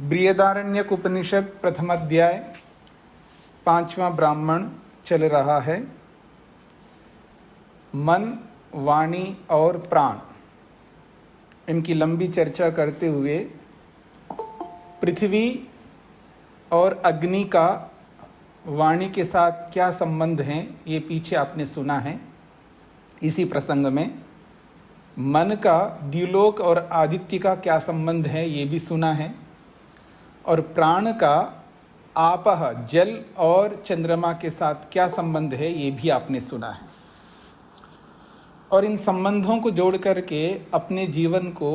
बृहदारण्यक उपनिषद प्रथम अध्याय 5वां ब्राह्मण चल रहा है। मन, वाणी और प्राण, इनकी लंबी चर्चा करते हुए पृथ्वी और अग्नि का वाणी के साथ क्या संबंध है ये पीछे आपने सुना है। इसी प्रसंग में मन का द्युलोक और आदित्य का क्या संबंध है ये भी सुना है, और प्राण का आपह जल और चंद्रमा के साथ क्या संबंध है ये भी आपने सुना है। और इन संबंधों को जोड़ करके अपने जीवन को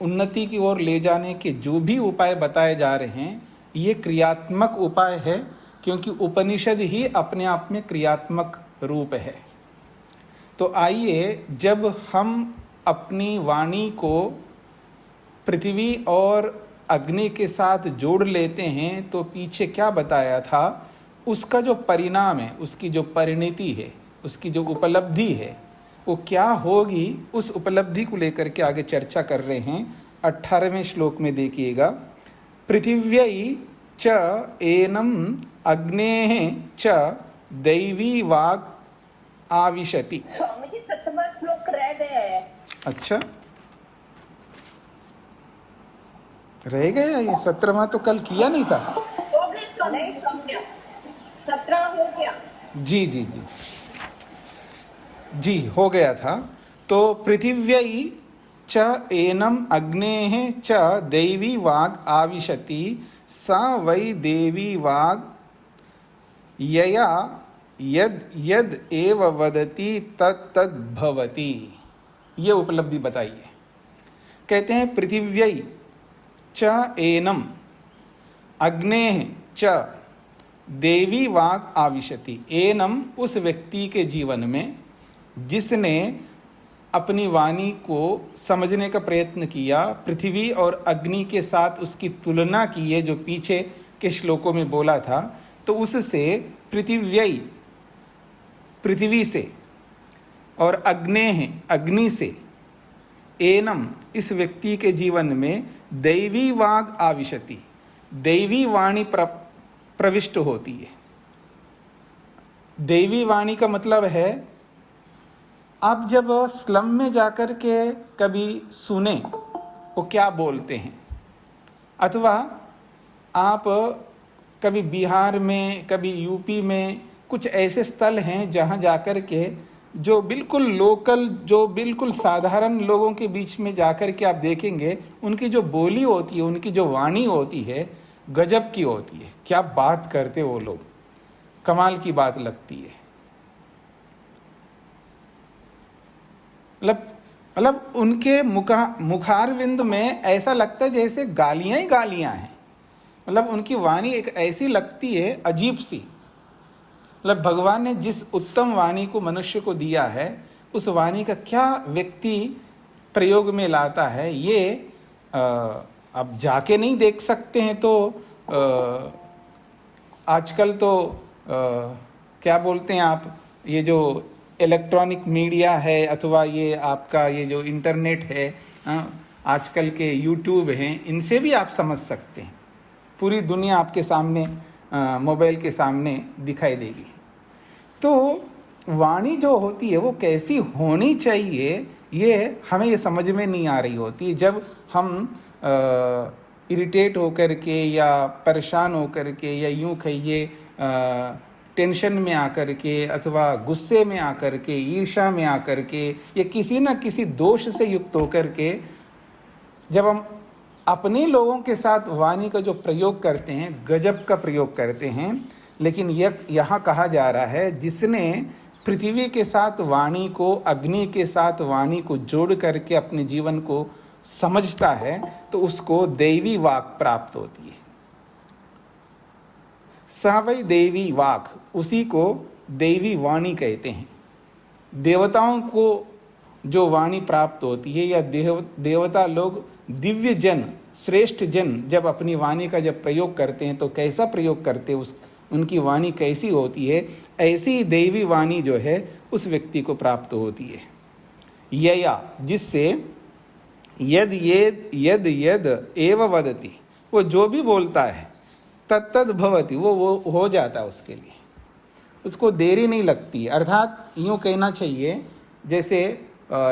उन्नति की ओर ले जाने के जो भी उपाय बताए जा रहे हैं ये क्रियात्मक उपाय है, क्योंकि उपनिषद ही अपने आप में क्रियात्मक रूप है। तो आइए, जब हम अपनी वाणी को पृथ्वी और अग्नि के साथ जोड़ लेते हैं तो पीछे क्या बताया था, उसका जो परिणाम है, उसकी जो परिणति है, उसकी जो उपलब्धि है वो क्या होगी, उस उपलब्धि को लेकर के आगे चर्चा कर रहे हैं। 18वें श्लोक में देखिएगा, पृथिव्यै च एनम अग्नेः च दैवी वाग आविशति। स्वामी जी 7वां श्लोक रह गया है। अच्छा, रह गया ये? 17वां तो कल किया नहीं था। हो गया, नहीं समझा, 17 हो गया। जी जी जी जी, हो गया था। तो पृथिव्यै च एनम अग्नेः च दैवी वाग आविशति सा वै देवी वाग यया यद यद एव वदति तत् तद् भवति। ये उपलब्धि बताइए। कहते हैं पृथिव्यै च एनम अग्नेः च देवी वाग आविशति। एनम उस व्यक्ति के जीवन में जिसने अपनी वाणी को समझने का प्रयत्न किया, पृथ्वी और अग्नि के साथ उसकी तुलना की है जो पीछे के श्लोकों में बोला था, तो उससे पृथिव्यै पृथ्वी से और अग्नेः अग्नि से, एनम इस व्यक्ति के जीवन में दैवी वाग आविशति, दैवी वाणी प्रविष्ट होती है। दैवी वाणी का मतलब है, आप जब स्लम में जाकर के कभी सुने वो क्या बोलते हैं, अथवा आप कभी बिहार में, कभी यूपी में, कुछ ऐसे स्थल हैं जहाँ जाकर के जो बिल्कुल लोकल, जो बिल्कुल साधारण लोगों के बीच में जाकर के आप देखेंगे उनकी जो बोली होती है, उनकी जो वाणी होती है, गजब की होती है। क्या बात करते वो लोग, कमाल की बात लगती है। मतलब उनके मुखारविंद में ऐसा लगता है जैसे गालियां ही गालियां हैं। मतलब उनकी वाणी एक ऐसी लगती है अजीब सी। मतलब भगवान ने जिस उत्तम वाणी को मनुष्य को दिया है, उस वाणी का क्या व्यक्ति प्रयोग में लाता है, ये अब जाके नहीं देख सकते हैं। तो आजकल तो क्या बोलते हैं आप, ये जो इलेक्ट्रॉनिक मीडिया है, अथवा ये आपका ये जो इंटरनेट है, आजकल के यूट्यूब हैं, इनसे भी आप समझ सकते हैं। पूरी दुनिया आपके सामने मोबाइल के सामने दिखाई देगी। तो वाणी जो होती है वो कैसी होनी चाहिए, ये हमें ये समझ में नहीं आ रही होती। जब हम इरिटेट होकर के या परेशान होकर के, या यूँ कहिए टेंशन में आकर के, अथवा गुस्से में आकर के, ईर्ष्या में आकर के, या किसी न किसी दोष से युक्त होकर के जब हम अपने लोगों के साथ वाणी का जो प्रयोग करते हैं, गजब का प्रयोग करते हैं, लेकिन यहाँ कहा जा रहा है जिसने पृथ्वी के साथ वाणी को, अग्नि के साथ वाणी को जोड़ करके अपने जीवन को समझता है तो उसको दैवी वाक प्राप्त होती है। स वै देवी वाक, उसी को दैवी वाणी कहते हैं। देवताओं को जो वाणी प्राप्त होती है, या देवता लोग, दिव्य जन, श्रेष्ठ जन जब अपनी वाणी का जब प्रयोग करते हैं तो कैसा प्रयोग करते हैं, उनकी वाणी कैसी होती है, ऐसी दैवी वाणी जो है उस व्यक्ति को प्राप्त होती है। यया, जिससे यद यद यद एव वदति, वो जो भी बोलता है, तत्तद भवति, वो हो जाता है उसके लिए, उसको देरी नहीं लगती। अर्थात यूँ कहना चाहिए जैसे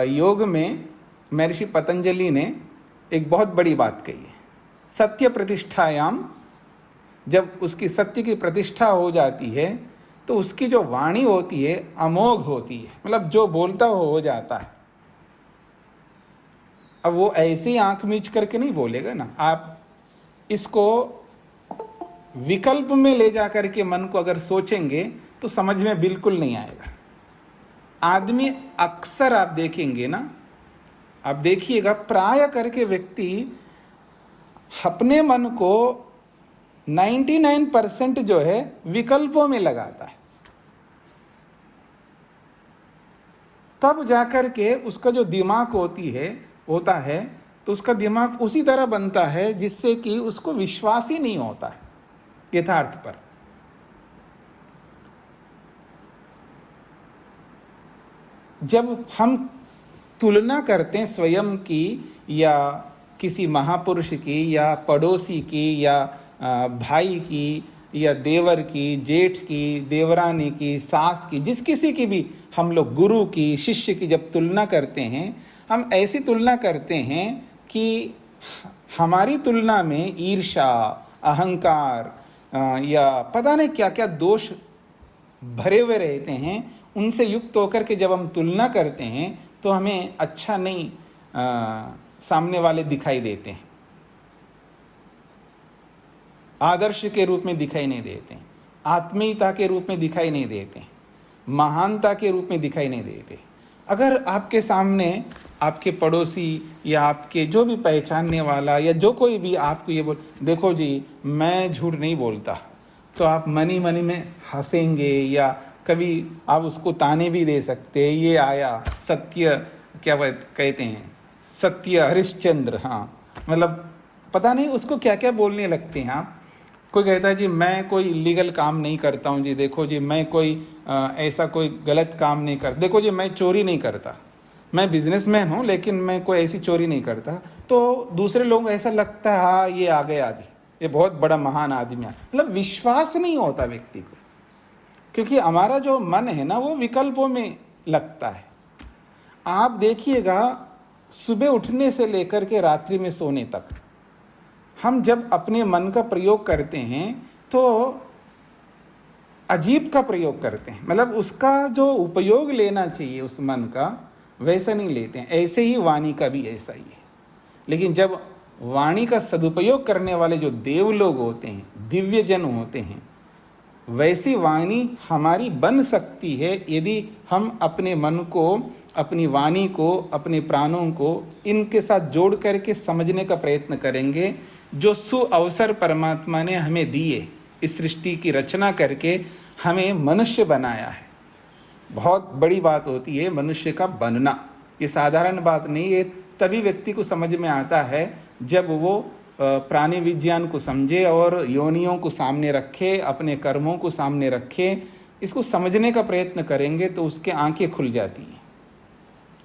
योग में महर्षि पतंजलि ने एक बहुत बड़ी बात कही है, सत्य प्रतिष्ठायाम, जब उसकी सत्य की प्रतिष्ठा हो जाती है तो उसकी जो वाणी होती है अमोघ होती है, मतलब जो बोलता हो जाता है। अब वो ऐसे ही आंख मीच करके नहीं बोलेगा ना, आप इसको विकल्प में ले जा करके मन को अगर सोचेंगे तो समझ में बिल्कुल नहीं आएगा। आदमी अक्सर आप देखेंगे ना, आप देखिएगा प्राय करके व्यक्ति अपने मन को 99% जो है विकल्पों में लगाता है, तब जाकर के उसका जो दिमाग होता है तो उसका दिमाग उसी तरह बनता है जिससे कि उसको विश्वास ही नहीं होता है यथार्थ पर। जब हम तुलना करते हैं स्वयं की या किसी महापुरुष की या पड़ोसी की या भाई की या देवर की, जेठ की, देवरानी की, सास की, जिस किसी की भी हम लोग, गुरु की, शिष्य की जब तुलना करते हैं, हम ऐसी तुलना करते हैं कि हमारी तुलना में ईर्ष्या, अहंकार या पता नहीं क्या क्या दोष भरे हुए रहते हैं। उनसे युक्त होकर के जब हम तुलना करते हैं तो हमें अच्छा नहीं सामने वाले दिखाई देते हैं, आदर्श के रूप में दिखाई नहीं देते, आत्मीयता के रूप में दिखाई नहीं देते, महानता के रूप में दिखाई नहीं देते। अगर आपके सामने आपके पड़ोसी या आपके जो भी पहचानने वाला या जो कोई भी आपको ये बोल, देखो जी मैं झूठ नहीं बोलता, तो आप मनी मनी में हंसेंगे या कभी आप उसको ताने भी दे सकते हैं, ये आया सत्य, क्या कहते हैं, सत्य हरिश्चंद्र, हाँ, मतलब पता नहीं उसको क्या क्या बोलने लगते हैं आप। कोई कहता है जी मैं कोई इलीगल काम नहीं करता हूँ जी, देखो जी मैं कोई ऐसा कोई गलत काम नहीं करता, देखो जी मैं चोरी नहीं करता, मैं बिजनेसमैन हूँ लेकिन मैं कोई ऐसी चोरी नहीं करता, तो दूसरे लोगों को ऐसा लगता है हाँ ये आ गया जी, ये बहुत बड़ा महान आदमी है। मतलब विश्वास नहीं होता व्यक्ति को, क्योंकि हमारा जो मन है ना वो विकल्पों में लगता है। आप देखिएगा सुबह उठने से लेकर के रात्रि में सोने तक हम जब अपने मन का प्रयोग करते हैं तो अजीब का प्रयोग करते हैं, मतलब उसका जो उपयोग लेना चाहिए उस मन का वैसा नहीं लेते हैं। ऐसे ही वाणी का भी ऐसा ही है। लेकिन जब वाणी का सदुपयोग करने वाले जो देव लोग होते हैं, दिव्य जन होते हैं, वैसी वाणी हमारी बन सकती है यदि हम अपने मन को, अपनी वाणी को, अपने प्राणों को इनके साथ जोड़ करके समझने का प्रयत्न करेंगे। जो सुअवसर परमात्मा ने हमें दिए, इस सृष्टि की रचना करके हमें मनुष्य बनाया है, बहुत बड़ी बात होती है मनुष्य का बनना। ये साधारण बात नहीं है, तभी व्यक्ति को समझ में आता है जब वो प्राणी विज्ञान को समझे और योनियों को सामने रखे, अपने कर्मों को सामने रखे, इसको समझने का प्रयत्न करेंगे तो उसके आंखें खुल जाती हैं।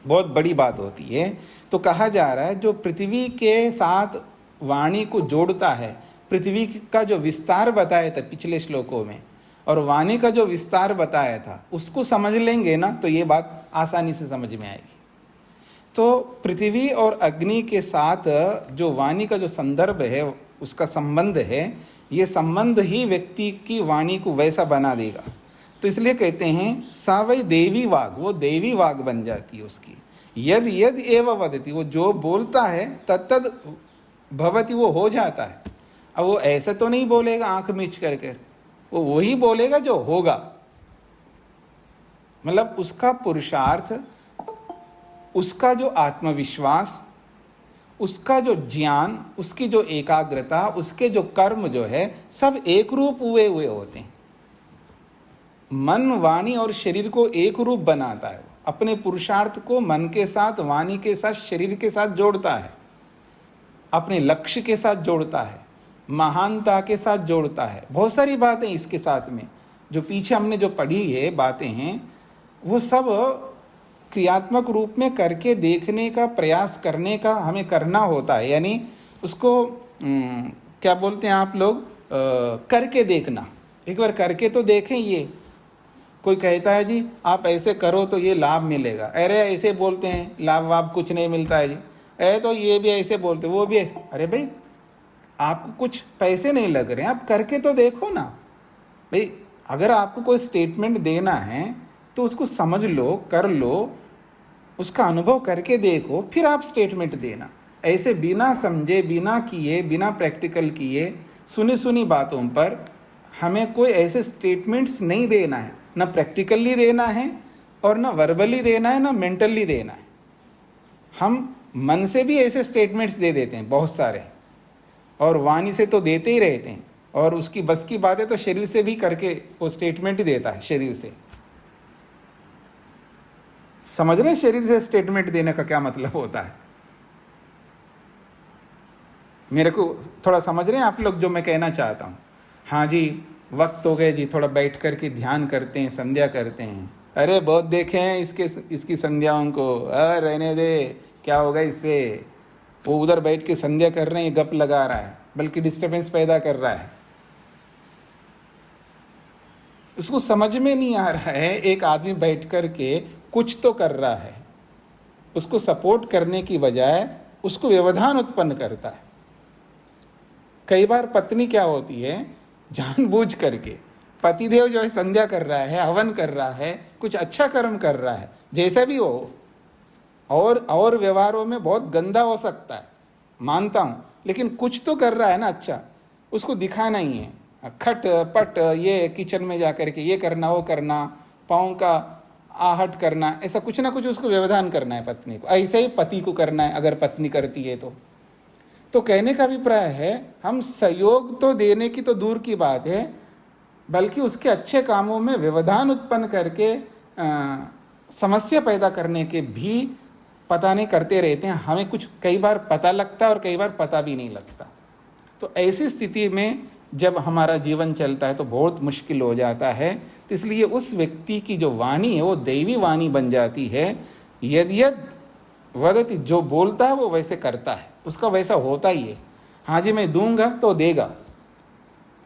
बहुत बड़ी बात होती है। तो कहा जा रहा है जो पृथ्वी के साथ वाणी को जोड़ता है, पृथ्वी का जो विस्तार बताया था पिछले श्लोकों में और वाणी का जो विस्तार बताया था, उसको समझ लेंगे ना तो ये बात आसानी से समझ में आएगी। तो पृथ्वी और अग्नि के साथ जो वाणी का जो संदर्भ है, उसका संबंध है, ये संबंध ही व्यक्ति की वाणी को वैसा बना देगा। तो इसलिए कहते हैं सा वै देवी वाग, वो देवी वाग बन जाती है उसकी। यद यद एव वदति, वो जो बोलता है तत्तद भवति, वो हो जाता है। अब वो ऐसे तो नहीं बोलेगा आंख मीच करके, वो वही बोलेगा जो होगा। मतलब उसका पुरुषार्थ, उसका जो आत्मविश्वास, उसका जो ज्ञान, उसकी जो एकाग्रता, उसके जो कर्म जो है, सब एक रूप हुए होते हैं। मन, वाणी और शरीर को एक रूप बनाता है। अपने पुरुषार्थ को मन के साथ, वाणी के साथ, शरीर के साथ जोड़ता है, अपने लक्ष्य के साथ जोड़ता है, महानता के साथ जोड़ता है। बहुत सारी बातें इसके साथ में जो पीछे हमने जो पढ़ी है बातें हैं, वो सब क्रियात्मक रूप में करके देखने का प्रयास करने का हमें करना होता है। यानी उसको क्या बोलते हैं आप लोग, करके देखना। एक बार करके तो देखें। ये कोई कहता है जी आप ऐसे करो तो ये लाभ मिलेगा, अरे ऐसे बोलते हैं, लाभ वाभ कुछ नहीं मिलता है जी। तो ये भी ऐसे बोलते, वो भी ऐसे। अरे भाई आपको कुछ पैसे नहीं लग रहे हैं, आप करके तो देखो ना भाई। अगर आपको कोई स्टेटमेंट देना है तो उसको समझ लो, कर लो, उसका अनुभव करके देखो, फिर आप स्टेटमेंट देना। ऐसे बिना समझे, बिना किए, बिना प्रैक्टिकल किए, सुनी सुनी बातों पर हमें कोई ऐसे स्टेटमेंट्स नहीं देना है। ना प्रैक्टिकली देना है और ना वर्बली देना है, ना मेंटली देना है। हम मन से भी ऐसे स्टेटमेंट्स दे देते हैं बहुत सारे, और वाणी से तो देते ही रहते हैं, और उसकी बस की बात है तो शरीर से भी करके वो स्टेटमेंट ही देता है। शरीर से समझ रहे हैं, शरीर से स्टेटमेंट देने का क्या मतलब होता है। मेरे को थोड़ा समझ रहे हैं आप लोग जो मैं कहना चाहता हूँ। हाँ जी, वक्त हो गए जी, थोड़ा बैठ कर के ध्यान करते हैं, संध्या करते हैं। अरे बहुत देखे हैं इसकी संध्याओं को, रहने दे, क्या होगा इससे। वो उधर बैठ के संध्या कर रहे हैं, गप लगा रहा है, बल्कि डिस्टर्बेंस पैदा कर रहा है। उसको समझ में नहीं आ रहा है, एक आदमी बैठ कर के कुछ तो कर रहा है, उसको सपोर्ट करने की बजाय उसको व्यवधान उत्पन्न करता है। कई बार पत्नी क्या होती है, जानबूझ करके पतिदेव जो है संध्या कर रहा है, हवन कर रहा है, कुछ अच्छा कर्म कर रहा है, जैसा भी हो, और व्यवहारों में बहुत गंदा हो सकता है, मानता हूं, लेकिन कुछ तो कर रहा है ना अच्छा, उसको दिखाना ही है। खट पट ये किचन में जाकर के ये करना, वो करना, पाँव का आहट करना, ऐसा कुछ ना कुछ उसको व्यवधान करना है पत्नी को। ऐसे ही पति को करना है अगर पत्नी करती है तो कहने का अभिप्राय है, हम सहयोग तो देने की तो दूर की बात है, बल्कि उसके अच्छे कामों में व्यवधान उत्पन्न करके समस्या पैदा करने के भी पता नहीं करते रहते हैं। हमें कुछ कई बार पता लगता है और कई बार पता भी नहीं लगता। तो ऐसी स्थिति में जब हमारा जीवन चलता है तो बहुत मुश्किल हो जाता है। तो इसलिए उस व्यक्ति की जो वाणी है वो दैवी वाणी बन जाती है। यदि वदति, जो बोलता है वो वैसे करता है, उसका वैसा होता ही है। हाँ जी मैं दूंगा तो देगा,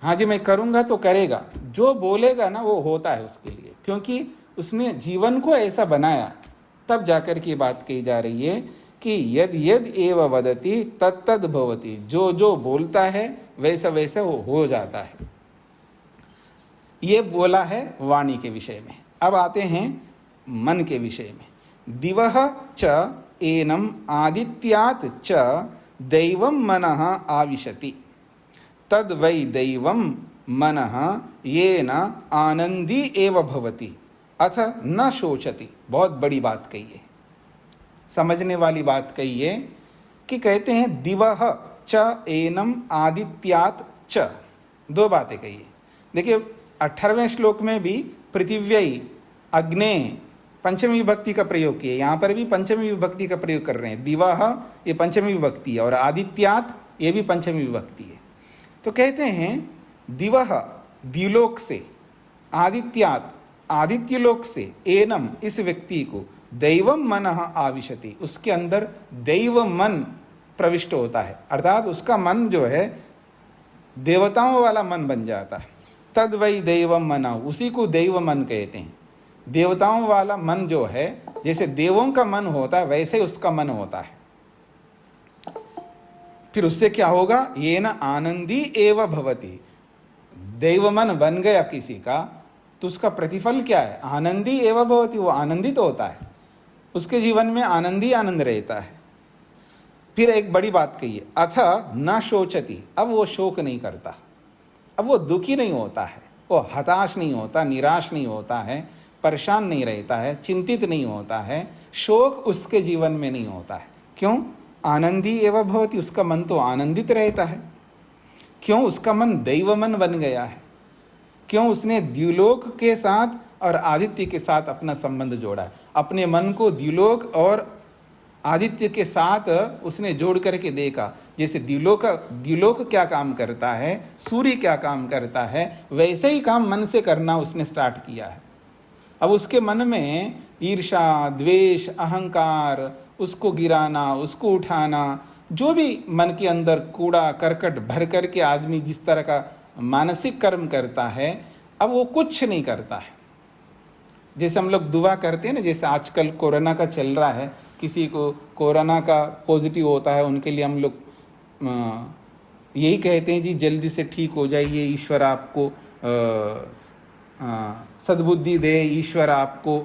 हाँ जी मैं करूँगा तो करेगा। जो बोलेगा ना वो होता है उसके लिए, क्योंकि उसने जीवन को ऐसा बनाया। तब जाकर की बात कही जा रही है कि यद यद एव वदति तत्तद भवति, जो जो बोलता है वैसा वैसा वो हो जाता है। ये बोला है वाणी के विषय में। अब आते हैं मन के विषय में। दिवह च एनम आदित्यात् च दैवं मनः आविशति, तद वै दैवं मनः येन आनंदी एव भवति अथ न शोचति। बहुत बड़ी बात कही है, समझने वाली बात कही है कि कहते हैं दिवह च एनम आदित्यात् च, दो बातें कही है। देखिए 18वें श्लोक में भी पृथिव्यै अग्ने पंचमी विभक्ति का प्रयोग किया, यहाँ पर भी पंचमी विभक्ति का प्रयोग कर रहे हैं। दिवह ये पंचमी विभक्ति है और आदित्यात् ये भी पंचमी विभक्ति है। तो कहते हैं दिवह द्विलोक से, आदित्यात् आदित्य लोक से, एनम इस व्यक्ति को, दैवम मनः आविशति उसके अंदर दैव मन प्रविष्ट होता है, अर्थात उसका मन जो है देवताओं वाला मन बन जाता है। तद वै दैवम मनः, उसी को दैव मन कहते हैं। देवताओं वाला मन जो है, जैसे देवों का मन होता है वैसे उसका मन होता है। फिर उससे क्या होगा, ये न आनंदी एव भवति, दैव मन बन गया किसी का तो उसका प्रतिफल क्या है, आनंदी एव भवति, वो आनंदित होता है, उसके जीवन में आनंदी आनंद रहता है। फिर एक बड़ी बात कही है, अथ न शोचति, अब वो शोक नहीं करता, अब वो दुखी नहीं होता है। वो हताश नहीं होता, निराश नहीं होता है, परेशान नहीं रहता है, चिंतित नहीं होता है, शोक उसके जीवन में नहीं होता है। क्यों? आनंदी एवं भवति, उसका मन तो आनंदित रहता है। क्यों? उसका मन दैव मन बन गया है। क्यों? उसने द्युलोक के साथ और आदित्य के साथ अपना संबंध जोड़ा है। अपने मन को द्युलोक और आदित्य के साथ उसने जोड़ करके देखा। जैसे द्युलोक क्या काम करता है, सूर्य क्या काम करता है, वैसे ही काम मन से करना उसने स्टार्ट किया है। अब उसके मन में ईर्ष्या, द्वेष, अहंकार, उसको गिराना, उसको उठाना, जो भी मन के अंदर कूड़ा करकट भर करके आदमी जिस तरह का मानसिक कर्म करता है, अब वो कुछ नहीं करता है। जैसे हम लोग दुआ करते हैं ना, जैसे आजकल कोरोना का चल रहा है, किसी को कोरोना का पॉजिटिव होता है, उनके लिए हम लोग यही कहते हैं जी जल्दी से ठीक हो जाइए, ईश्वर आपको सद्बुद्धि दे, ईश्वर आपको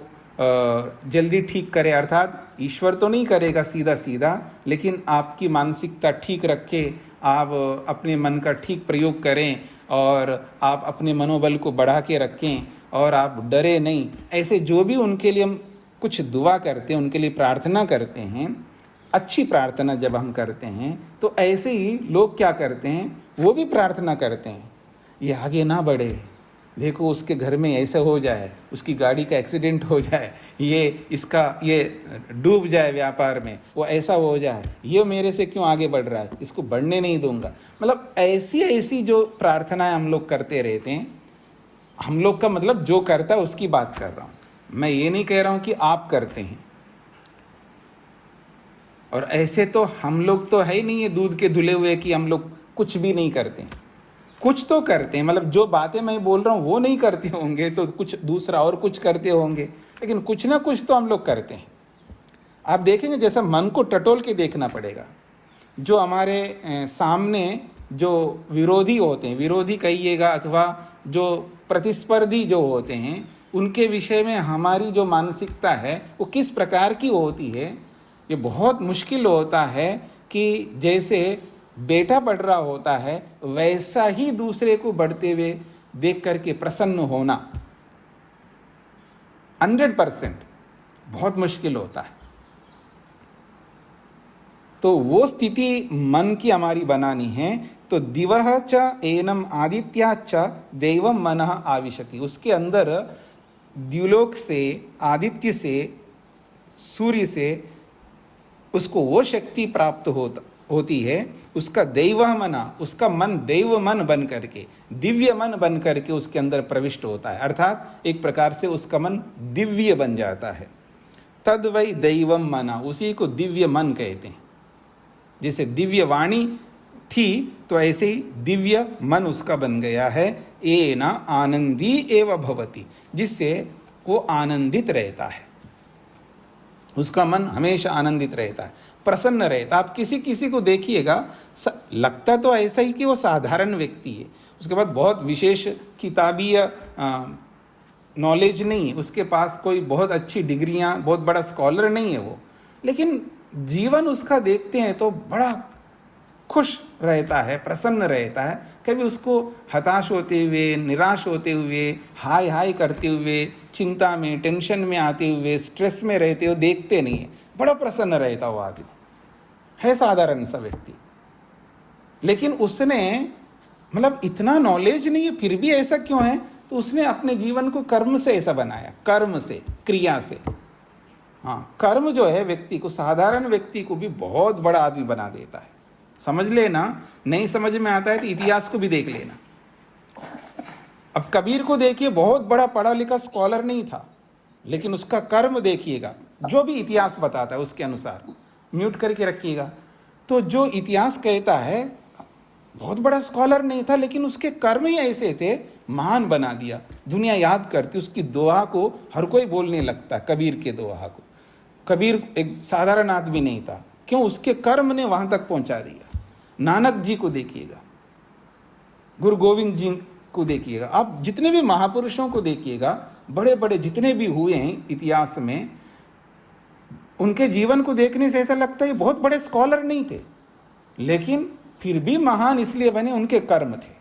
जल्दी ठीक करे। अर्थात ईश्वर तो नहीं करेगा सीधा सीधा, लेकिन आपकी मानसिकता ठीक रखे, आप अपने मन का ठीक प्रयोग करें और आप अपने मनोबल को बढ़ा के रखें और आप डरे नहीं। ऐसे जो भी उनके लिए हम कुछ दुआ करते हैं, उनके लिए प्रार्थना करते हैं, अच्छी प्रार्थना जब हम करते हैं तो ऐसे ही लोग क्या करते हैं, वो भी प्रार्थना करते हैं, ये आगे ना बढ़े, देखो उसके घर में ऐसा हो जाए, उसकी गाड़ी का एक्सीडेंट हो जाए, ये डूब जाए व्यापार में, वो ऐसा हो जाए, ये मेरे से क्यों आगे बढ़ रहा है, इसको बढ़ने नहीं दूंगा। मतलब ऐसी ऐसी जो प्रार्थनाएं हम लोग करते रहते हैं। हम लोग का मतलब जो करता है उसकी बात कर रहा हूँ, मैं ये नहीं कह रहा हूँ कि आप करते हैं। और ऐसे तो हम लोग तो है ही नहीं है दूध के धुले हुए कि हम लोग कुछ भी नहीं करते हैं। कुछ तो करते हैं, मतलब जो बातें मैं बोल रहा हूँ वो नहीं करते होंगे तो कुछ दूसरा और कुछ करते होंगे, लेकिन कुछ ना कुछ तो हम लोग करते हैं। आप देखेंगे जैसा मन को टटोल के देखना पड़ेगा। जो हमारे सामने जो विरोधी होते हैं, विरोधी कहिएगा अथवा जो प्रतिस्पर्धी जो होते हैं, उनके विषय में हमारी जो मानसिकता है वो किस प्रकार की होती है। ये बहुत मुश्किल होता है कि जैसे बेटा बढ़ रहा होता है वैसा ही दूसरे को बढ़ते हुए देख करके प्रसन्न होना 100% बहुत मुश्किल होता है। तो वो स्थिति मन की हमारी बनानी है। तो दिवः च एनम आदित्याच्च दैवम मनः आविशति, उसके अंदर द्युलोक से, आदित्य से, सूर्य से उसको वो शक्ति प्राप्त होती है। उसका दैव मना, उसका मन दैव मन बन करके, दिव्य मन बन करके उसके अंदर प्रविष्ट होता है। अर्थात एक प्रकार से उसका मन दिव्य बन जाता है। तद वै दैवम मना, उसी को दिव्य मन कहते हैं। जैसे दिव्य वाणी थी तो ऐसे ही दिव्य मन उसका बन गया है। एन आनंदी एव भवति, जिससे वो आनंदित रहता है, उसका मन हमेशा आनंदित रहता है, प्रसन्न रहता। आप किसी किसी को देखिएगा, लगता तो ऐसा ही कि वो साधारण व्यक्ति है, उसके बाद बहुत विशेष किताबीय नॉलेज नहीं है, उसके पास कोई बहुत अच्छी डिग्रियां, बहुत बड़ा स्कॉलर नहीं है वो, लेकिन जीवन उसका देखते हैं तो बड़ा खुश रहता है, प्रसन्न रहता है। कभी उसको हताश होते हुए, निराश होते हुए, हाय हाय करते हुए, चिंता में, टेंशन में आते हुए, स्ट्रेस में रहते हुए देखते नहीं है। बड़ा प्रसन्न रहता वो आदमी है, साधारण सा व्यक्ति। लेकिन उसने मतलब इतना नॉलेज नहीं है, फिर भी ऐसा क्यों है? तो उसने अपने जीवन को कर्म से ऐसा बनाया, कर्म से, क्रिया से। हाँ, कर्म जो है व्यक्ति को, साधारण व्यक्ति को भी बहुत बड़ा आदमी बना देता है। समझ लेना, नहीं समझ में आता है तो इतिहास को भी देख लेना। अब कबीर को देखिए, बहुत बड़ा पढ़ा लिखा स्कॉलर नहीं था, लेकिन उसका कर्म देखिएगा, जो भी इतिहास बताता है उसके अनुसार। म्यूट करके रखिएगा। तो जो इतिहास कहता है बहुत बड़ा स्कॉलर नहीं था, लेकिन उसके कर्म ही ऐसे थे, महान बना दिया। दुनिया याद करती, उसकी दोहा को हर कोई बोलने लगता, कबीर के दोहा को। कबीर एक साधारण आदमी नहीं था, क्यों? उसके कर्म ने वहां तक पहुंचा दिया। नानक जी को देखिएगा, गुरु गोविंद जी को देखिएगा, आप जितने भी महापुरुषों को देखिएगा, बड़े बड़े जितने भी हुए हैं इतिहास में, उनके जीवन को देखने से ऐसा लगता है ये बहुत बड़े स्कॉलर नहीं थे, लेकिन फिर भी महान इसलिए बने, उनके कर्म थे।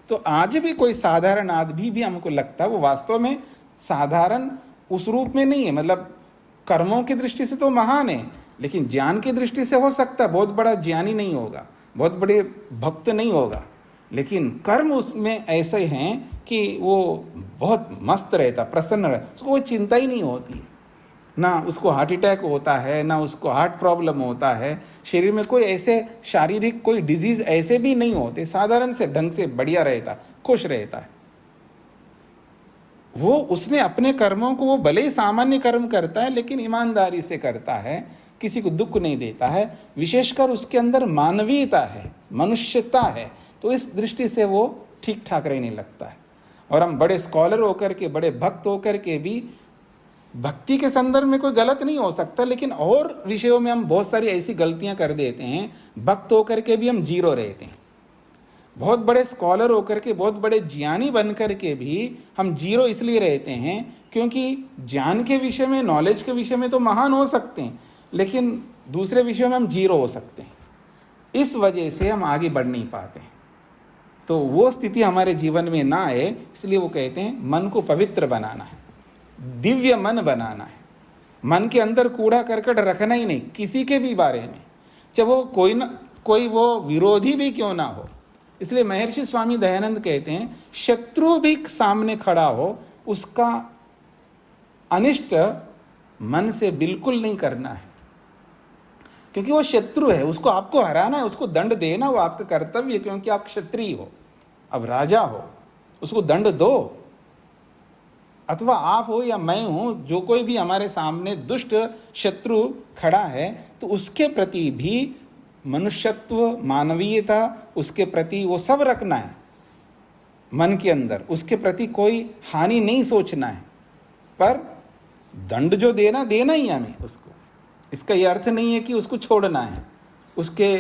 तो आज भी कोई साधारण आदमी भी हमको लगता है वो वास्तव में साधारण उस रूप में नहीं है, मतलब कर्मों की दृष्टि से तो महान है, लेकिन ज्ञान की दृष्टि से हो सकता है बहुत बड़ा ज्ञानी नहीं होगा, बहुत बड़े भक्त नहीं होगा, लेकिन कर्म उसमें ऐसे हैं कि वो बहुत मस्त रहता, प्रसन्न रहता, उसको कोई चिंता ही नहीं होती, ना उसको हार्ट अटैक होता है, ना उसको हार्ट प्रॉब्लम होता है, शरीर में कोई ऐसे शारीरिक कोई डिजीज ऐसे भी नहीं होते, साधारण से ढंग से बढ़िया रहता, खुश रहता है। वो उसने अपने कर्मों को, वो भले ही सामान्य कर्म करता है लेकिन ईमानदारी से करता है, किसी को दुख नहीं देता है, विशेषकर उसके अंदर मानवीयता है, मनुष्यता है, तो इस दृष्टि से वो ठीक ठाक रहने लगता है। और हम बड़े स्कॉलर होकर के, बड़े भक्त होकर के भी भक्ति के संदर्भ में कोई गलत नहीं हो सकता, लेकिन और विषयों में हम बहुत सारी ऐसी गलतियां कर देते हैं, भक्त होकर के भी हम जीरो रहते हैं, बहुत बड़े स्कॉलर होकर के, बहुत बड़े ज्ञानी बन कर के भी हम जीरो इसलिए रहते हैं क्योंकि ज्ञान के विषय में, नॉलेज के विषय में तो महान हो सकते हैं, लेकिन दूसरे विषयों में हम जीरो हो सकते हैं, इस वजह से हम आगे बढ़ नहीं पाते। तो वो स्थिति हमारे जीवन में ना आए, इसलिए वो कहते हैं मन को पवित्र बनाना है, दिव्य मन बनाना है, मन के अंदर कूड़ा करकट रखना ही नहीं किसी के भी बारे में, चाहे वो कोई वो विरोधी भी क्यों ना हो। इसलिए महर्षि स्वामी दयानंद कहते हैं शत्रु भी सामने खड़ा हो, उसका अनिष्ट मन से बिल्कुल नहीं करना है, क्योंकि वो शत्रु है, उसको आपको हराना है, उसको दंड देना वो आपका कर्तव्य है, क्योंकि आप क्षत्रिय हो, अब राजा हो, उसको दंड दो। अथवा आप हो या मैं हूं, जो कोई भी हमारे सामने दुष्ट शत्रु खड़ा है, तो उसके प्रति भी मनुष्यत्व, मानवीयता, उसके प्रति वो सब रखना है मन के अंदर, उसके प्रति कोई हानि नहीं सोचना है, पर दंड जो देना देना ही हमें उसको। इसका ये अर्थ नहीं है कि उसको छोड़ना है, उसके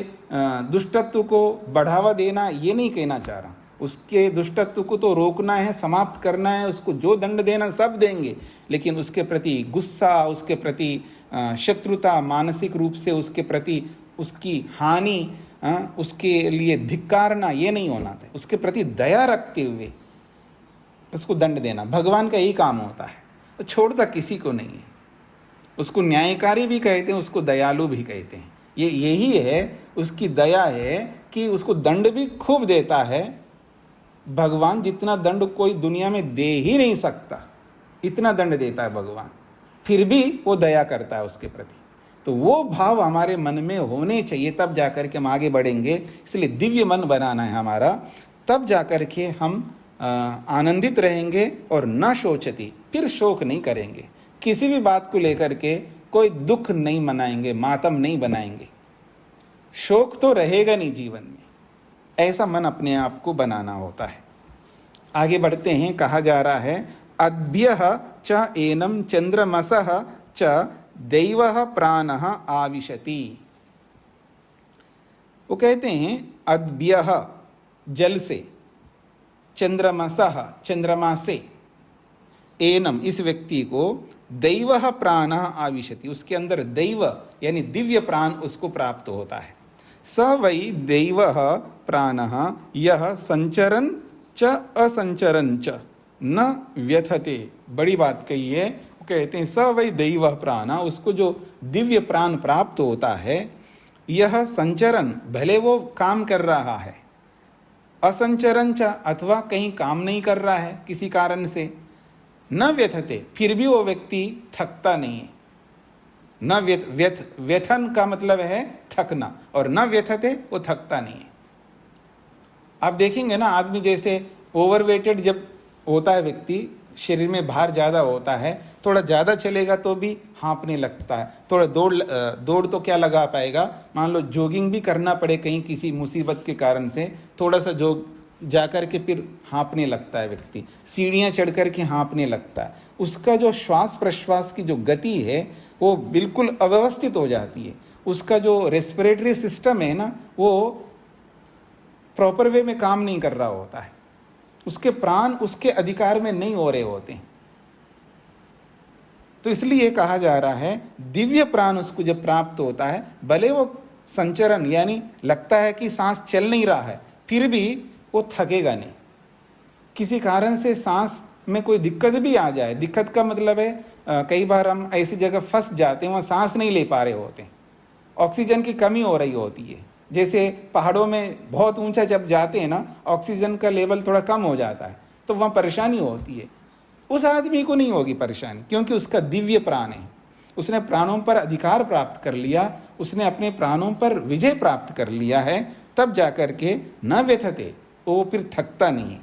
दुष्टत्व को बढ़ावा देना, ये नहीं कहना चाह रहा, उसके दुष्टत्व को तो रोकना है, समाप्त करना है, उसको जो दंड देना सब देंगे, लेकिन उसके प्रति गुस्सा, उसके प्रति शत्रुता, मानसिक रूप से उसके प्रति उसकी हानि, उसके लिए धिक्कारना, ये नहीं होना था। उसके प्रति दया रखते हुए उसको दंड देना भगवान का यही काम होता है, तो छोड़ता किसी को नहीं है। उसको न्यायकारी भी कहते हैं, उसको दयालु भी कहते हैं। ये यही है उसकी दया है कि उसको दंड भी खूब देता है। भगवान जितना दंड कोई दुनिया में दे ही नहीं सकता, इतना दंड देता है भगवान, फिर भी वो दया करता है उसके प्रति। तो वो भाव हमारे मन में होने चाहिए, तब जाकर के हम आगे बढ़ेंगे। इसलिए दिव्य मन बनाना है हमारा, तब जाकर के हम आनंदित रहेंगे और न शोचती, फिर शोक नहीं करेंगे, किसी भी बात को लेकर के कोई दुख नहीं मनाएंगे, मातम नहीं बनाएंगे, शोक तो रहेगा नहीं जीवन में। ऐसा मन अपने आप को बनाना होता है। आगे बढ़ते हैं, कहा जा रहा है अद्भ्यः च एनम चंद्रमसः च दैवः प्राणः आविशति। वो कहते हैं अद्भ्यः जल से, चंद्रमसः चंद्रमा से, एनम इस व्यक्ति को, दैवः प्राणः आविशति उसके अंदर दैव यानी दिव्य प्राण उसको प्राप्त होता है। स वै दैवः प्राणः यह संचरन् च असंचरन् च न व्यथते। बड़ी बात कही है, कहते हैं स वै दैवः प्राण, उसको जो दिव्य प्राण प्राप्त होता है, यह संचरण भले वो काम कर रहा है, असंचरन् च अथवा कहीं काम नहीं कर रहा है किसी कारण से, न व्यथते फिर भी वो व्यक्ति थकता नहीं है। न व्यथन का मतलब है थकना, और न व्यथते वो थकता नहीं है। आप देखेंगे ना, आदमी जैसे ओवरवेटेड जब होता है व्यक्ति, शरीर में भार ज़्यादा होता है, थोड़ा ज़्यादा चलेगा तो भी हाँफने लगता है। थोड़ा दौड़ तो क्या लगा पाएगा, मान लो जॉगिंग भी करना पड़े कहीं किसी मुसीबत के कारण से, थोड़ा सा जाकर के फिर हाँफने लगता है व्यक्ति, सीढ़ियाँ चढ़ कर के हाँफने लगता है। उसका जो श्वास प्रश्वास की जो गति है वो बिल्कुल अव्यवस्थित हो जाती है। उसका जो रेस्पिरेटरी सिस्टम है ना, वो प्रॉपर वे में काम नहीं कर रहा होता है, उसके प्राण उसके अधिकार में नहीं हो रहे होते हैं। तो इसलिए कहा जा रहा है दिव्य प्राण उसको जब प्राप्त होता है, भले वो संचरण यानी लगता है कि सांस चल नहीं रहा है, फिर भी वो थकेगा नहीं, किसी कारण से सांस में कोई दिक्कत भी आ जाए, दिक्कत का मतलब है कई बार हम ऐसी जगह फंस जाते हैं, वहाँ सांस नहीं ले पा रहे होते हैं, ऑक्सीजन की कमी हो रही होती है। जैसे पहाड़ों में बहुत ऊंचा जब जाते हैं ना, ऑक्सीजन का लेवल थोड़ा कम हो जाता है, तो वहाँ परेशानी होती है। उस आदमी को नहीं होगी परेशानी, क्योंकि उसका दिव्य प्राण है, उसने प्राणों पर अधिकार प्राप्त कर लिया, उसने अपने प्राणों पर विजय प्राप्त कर लिया है। तब जाकर के न व्यथते, वो फिर थकता नहीं है,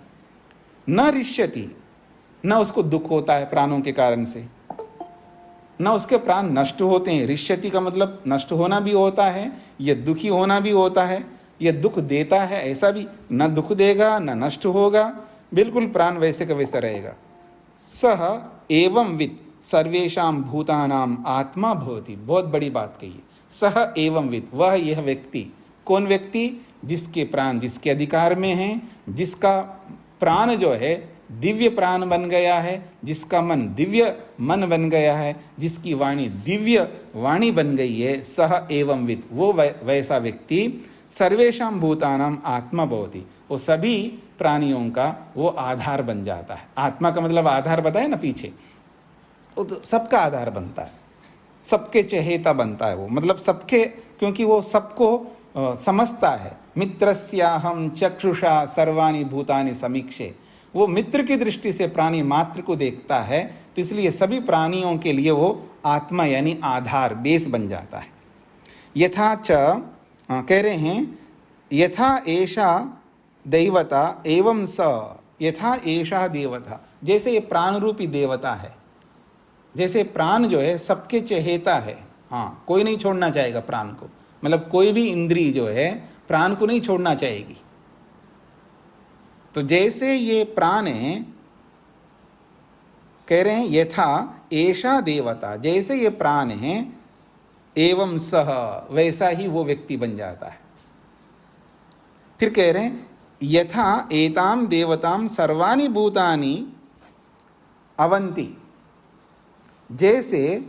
न रिष्यति, न उसको दुख होता है प्राणों के कारण से, न उसके प्राण नष्ट होते हैं। रिष्यति का मतलब नष्ट होना भी होता है, यह दुखी होना भी होता है, यह दुख देता है ऐसा भी, न दुख देगा न नष्ट होगा, बिल्कुल प्राण वैसे का वैसा रहेगा। सह एवं वित्त सर्वेषां भूतानाम आत्मा भवति, बहुत बड़ी बात कही है। सह एवं वित्त, वह यह व्यक्ति, कौन व्यक्ति? जिसके प्राण जिसके अधिकार में हैं, जिसका प्राण जो है दिव्य प्राण बन गया है, जिसका मन दिव्य मन बन गया है, जिसकी वाणी दिव्य वाणी बन गई है, सह एवं वित्त, वो वैसा व्यक्ति सर्वेषां भूतानाम आत्मा भवति, वो सभी प्राणियों का वो आधार बन जाता है। आत्मा का मतलब आधार बताए ना पीछे, वो तो सबका आधार बनता है, सबके चहेता बनता है वो, मतलब सबके, क्योंकि वो सबको समझता है। मित्रस्याहं चक्षुषा सर्वाणि भूतानि समीक्षे, वो मित्र की दृष्टि से प्राणी मात्र को देखता है, तो इसलिए सभी प्राणियों के लिए वो आत्मा यानी आधार, बेस बन जाता है। यथा च कह रहे हैं, यथा एषा दैवता एवं स, यथा एषा देवता, जैसे ये प्राण रूपी देवता है, जैसे प्राण जो है सबके चहेता है, हाँ, कोई नहीं छोड़ना चाहेगा प्राण को, मतलब कोई भी इंद्रिय जो है प्राण को नहीं छोड़ना चाहेगी। तो जैसे ये प्राण है, कह रहे हैं यथा एषा देवता, जैसे ये प्राण है, एवं सह, वैसा ही वो व्यक्ति बन जाता है। फिर कह रहे हैं यथा एताम देवताम सर्वाणि भूतानि अवंति, जैसे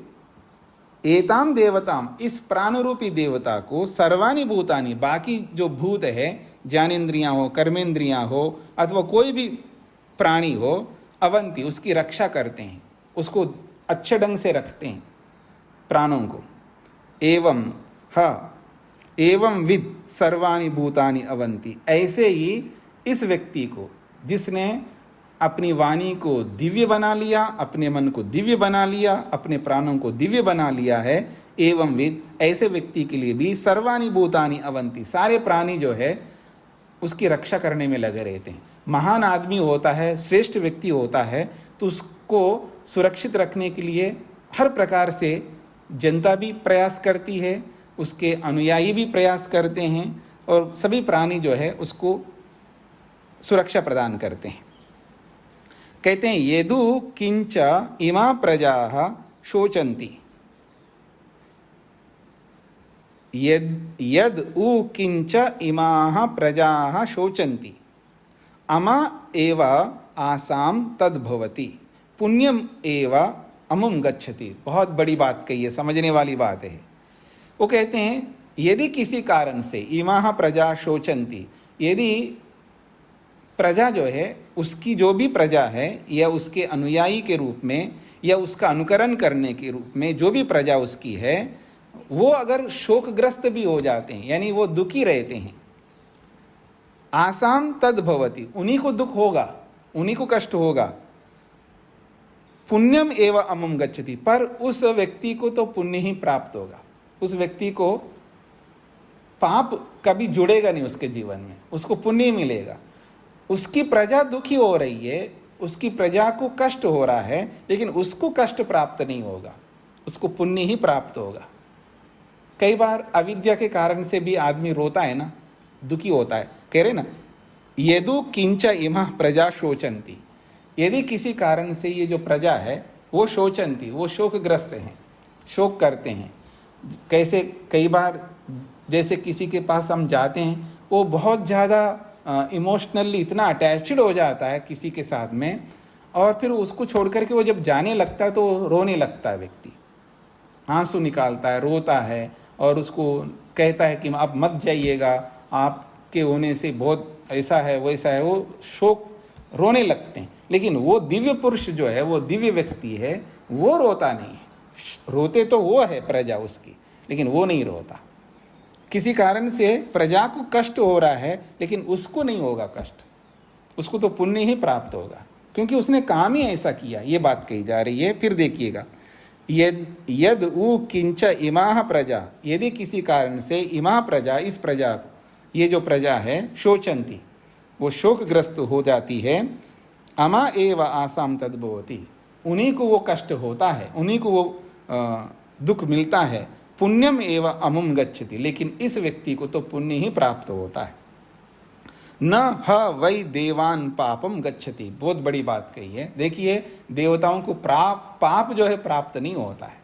एताम देवताम, इस प्राण रूपी देवता को, सर्वाणि भूतानि, बाकी जो भूत है, ज्ञानेन्द्रियां हो, कर्मेंद्रियां हो, अथवा कोई भी प्राणी हो, अवंती, उसकी रक्षा करते हैं, उसको अच्छे ढंग से रखते हैं प्राणों को। एवं एवं विद सर्वाणि भूतानि अवंती, ऐसे ही इस व्यक्ति को, जिसने अपनी वाणी को दिव्य बना लिया, अपने मन को दिव्य बना लिया, अपने प्राणों को दिव्य बना लिया है, एवं विद, ऐसे व्यक्ति के लिए भी सर्वाणि भूतानि अवंती, सारे प्राणी जो है उसकी रक्षा करने में लगे रहते हैं। महान आदमी होता है, श्रेष्ठ व्यक्ति होता है, तो उसको सुरक्षित रखने के लिए हर प्रकार से जनता भी प्रयास करती है, उसके अनुयायी भी प्रयास करते हैं, और सभी प्राणी जो है उसको सुरक्षा प्रदान करते हैं। कहते हैं यदु किंच इमा प्रजाः शोचन्ति, यद उ किंच इमाः प्रजाः शोचन्ति, अमा एव आसाम तद भवति, पुण्यम एव अमुम गच्छति। बहुत बड़ी बात कही है, समझने वाली बात है। वो कहते हैं यदि किसी कारण से, इमाः प्रजा शोचन्ति, यदि प्रजा जो है, उसकी जो भी प्रजा है, या उसके अनुयायी के रूप में, या उसका अनुकरण करने के रूप में जो भी प्रजा उसकी है, वो अगर शोकग्रस्त भी हो जाते हैं, यानी वो दुखी रहते हैं, आसाम तद भवति, उन्हीं को दुख होगा, उन्हीं को कष्ट होगा। पुण्यम एवं अमुम गच्छति, पर उस व्यक्ति को तो पुण्य ही प्राप्त होगा, उस व्यक्ति को पाप कभी जुड़ेगा नहीं उसके जीवन में, उसको पुण्य ही मिलेगा। उसकी प्रजा दुखी हो रही है, उसकी प्रजा को कष्ट हो रहा है, लेकिन उसको कष्ट प्राप्त नहीं होगा, उसको पुण्य ही प्राप्त होगा। कई बार अविद्या के कारण से भी आदमी रोता है ना, दुखी होता है। कह रहे ना यदु किंच इमा प्रजा शोचंती, यदि किसी कारण से ये जो प्रजा है वो शोचंती, वो शोकग्रस्त हैं, शोक करते हैं। कैसे, कई बार जैसे किसी के पास हम जाते हैं, वो बहुत ज़्यादा इमोशनली इतना अटैच्ड हो जाता है किसी के साथ में, और फिर उसको छोड़ करके वो जब जाने लगता है तो रोने लगता है व्यक्ति, आंसू निकालता है, रोता है, और उसको कहता है कि आप मत जाइएगा, आपके होने से बहुत ऐसा है वैसा है, वो शोक रोने लगते हैं। लेकिन वो दिव्य पुरुष जो है, वो दिव्य व्यक्ति है, वो रोता नहीं है। रोते तो वो है प्रजा उसकी, लेकिन वो नहीं रोता। किसी कारण से प्रजा को कष्ट हो रहा है, लेकिन उसको नहीं होगा कष्ट, उसको तो पुण्य ही प्राप्त होगा, क्योंकि उसने काम ही ऐसा किया। ये बात कही जा रही है। फिर देखिएगा, यद उ किंच इमाह प्रजा, यदि किसी कारण से इमाह प्रजा, इस प्रजा, ये जो प्रजा है, शोचंती, वो शोकग्रस्त हो जाती है, अमा एव आसाम तद्भवती, उन्हीं को वो कष्ट होता है, उन्हीं को वो दुख मिलता है। पुण्यम एव अमुम गच्छति, लेकिन इस व्यक्ति को तो पुण्य ही प्राप्त होता है। न ह वै देवान पापम गच्छति, बहुत बड़ी बात कही है। देखिए, देवताओं को पाप जो है प्राप्त नहीं होता है,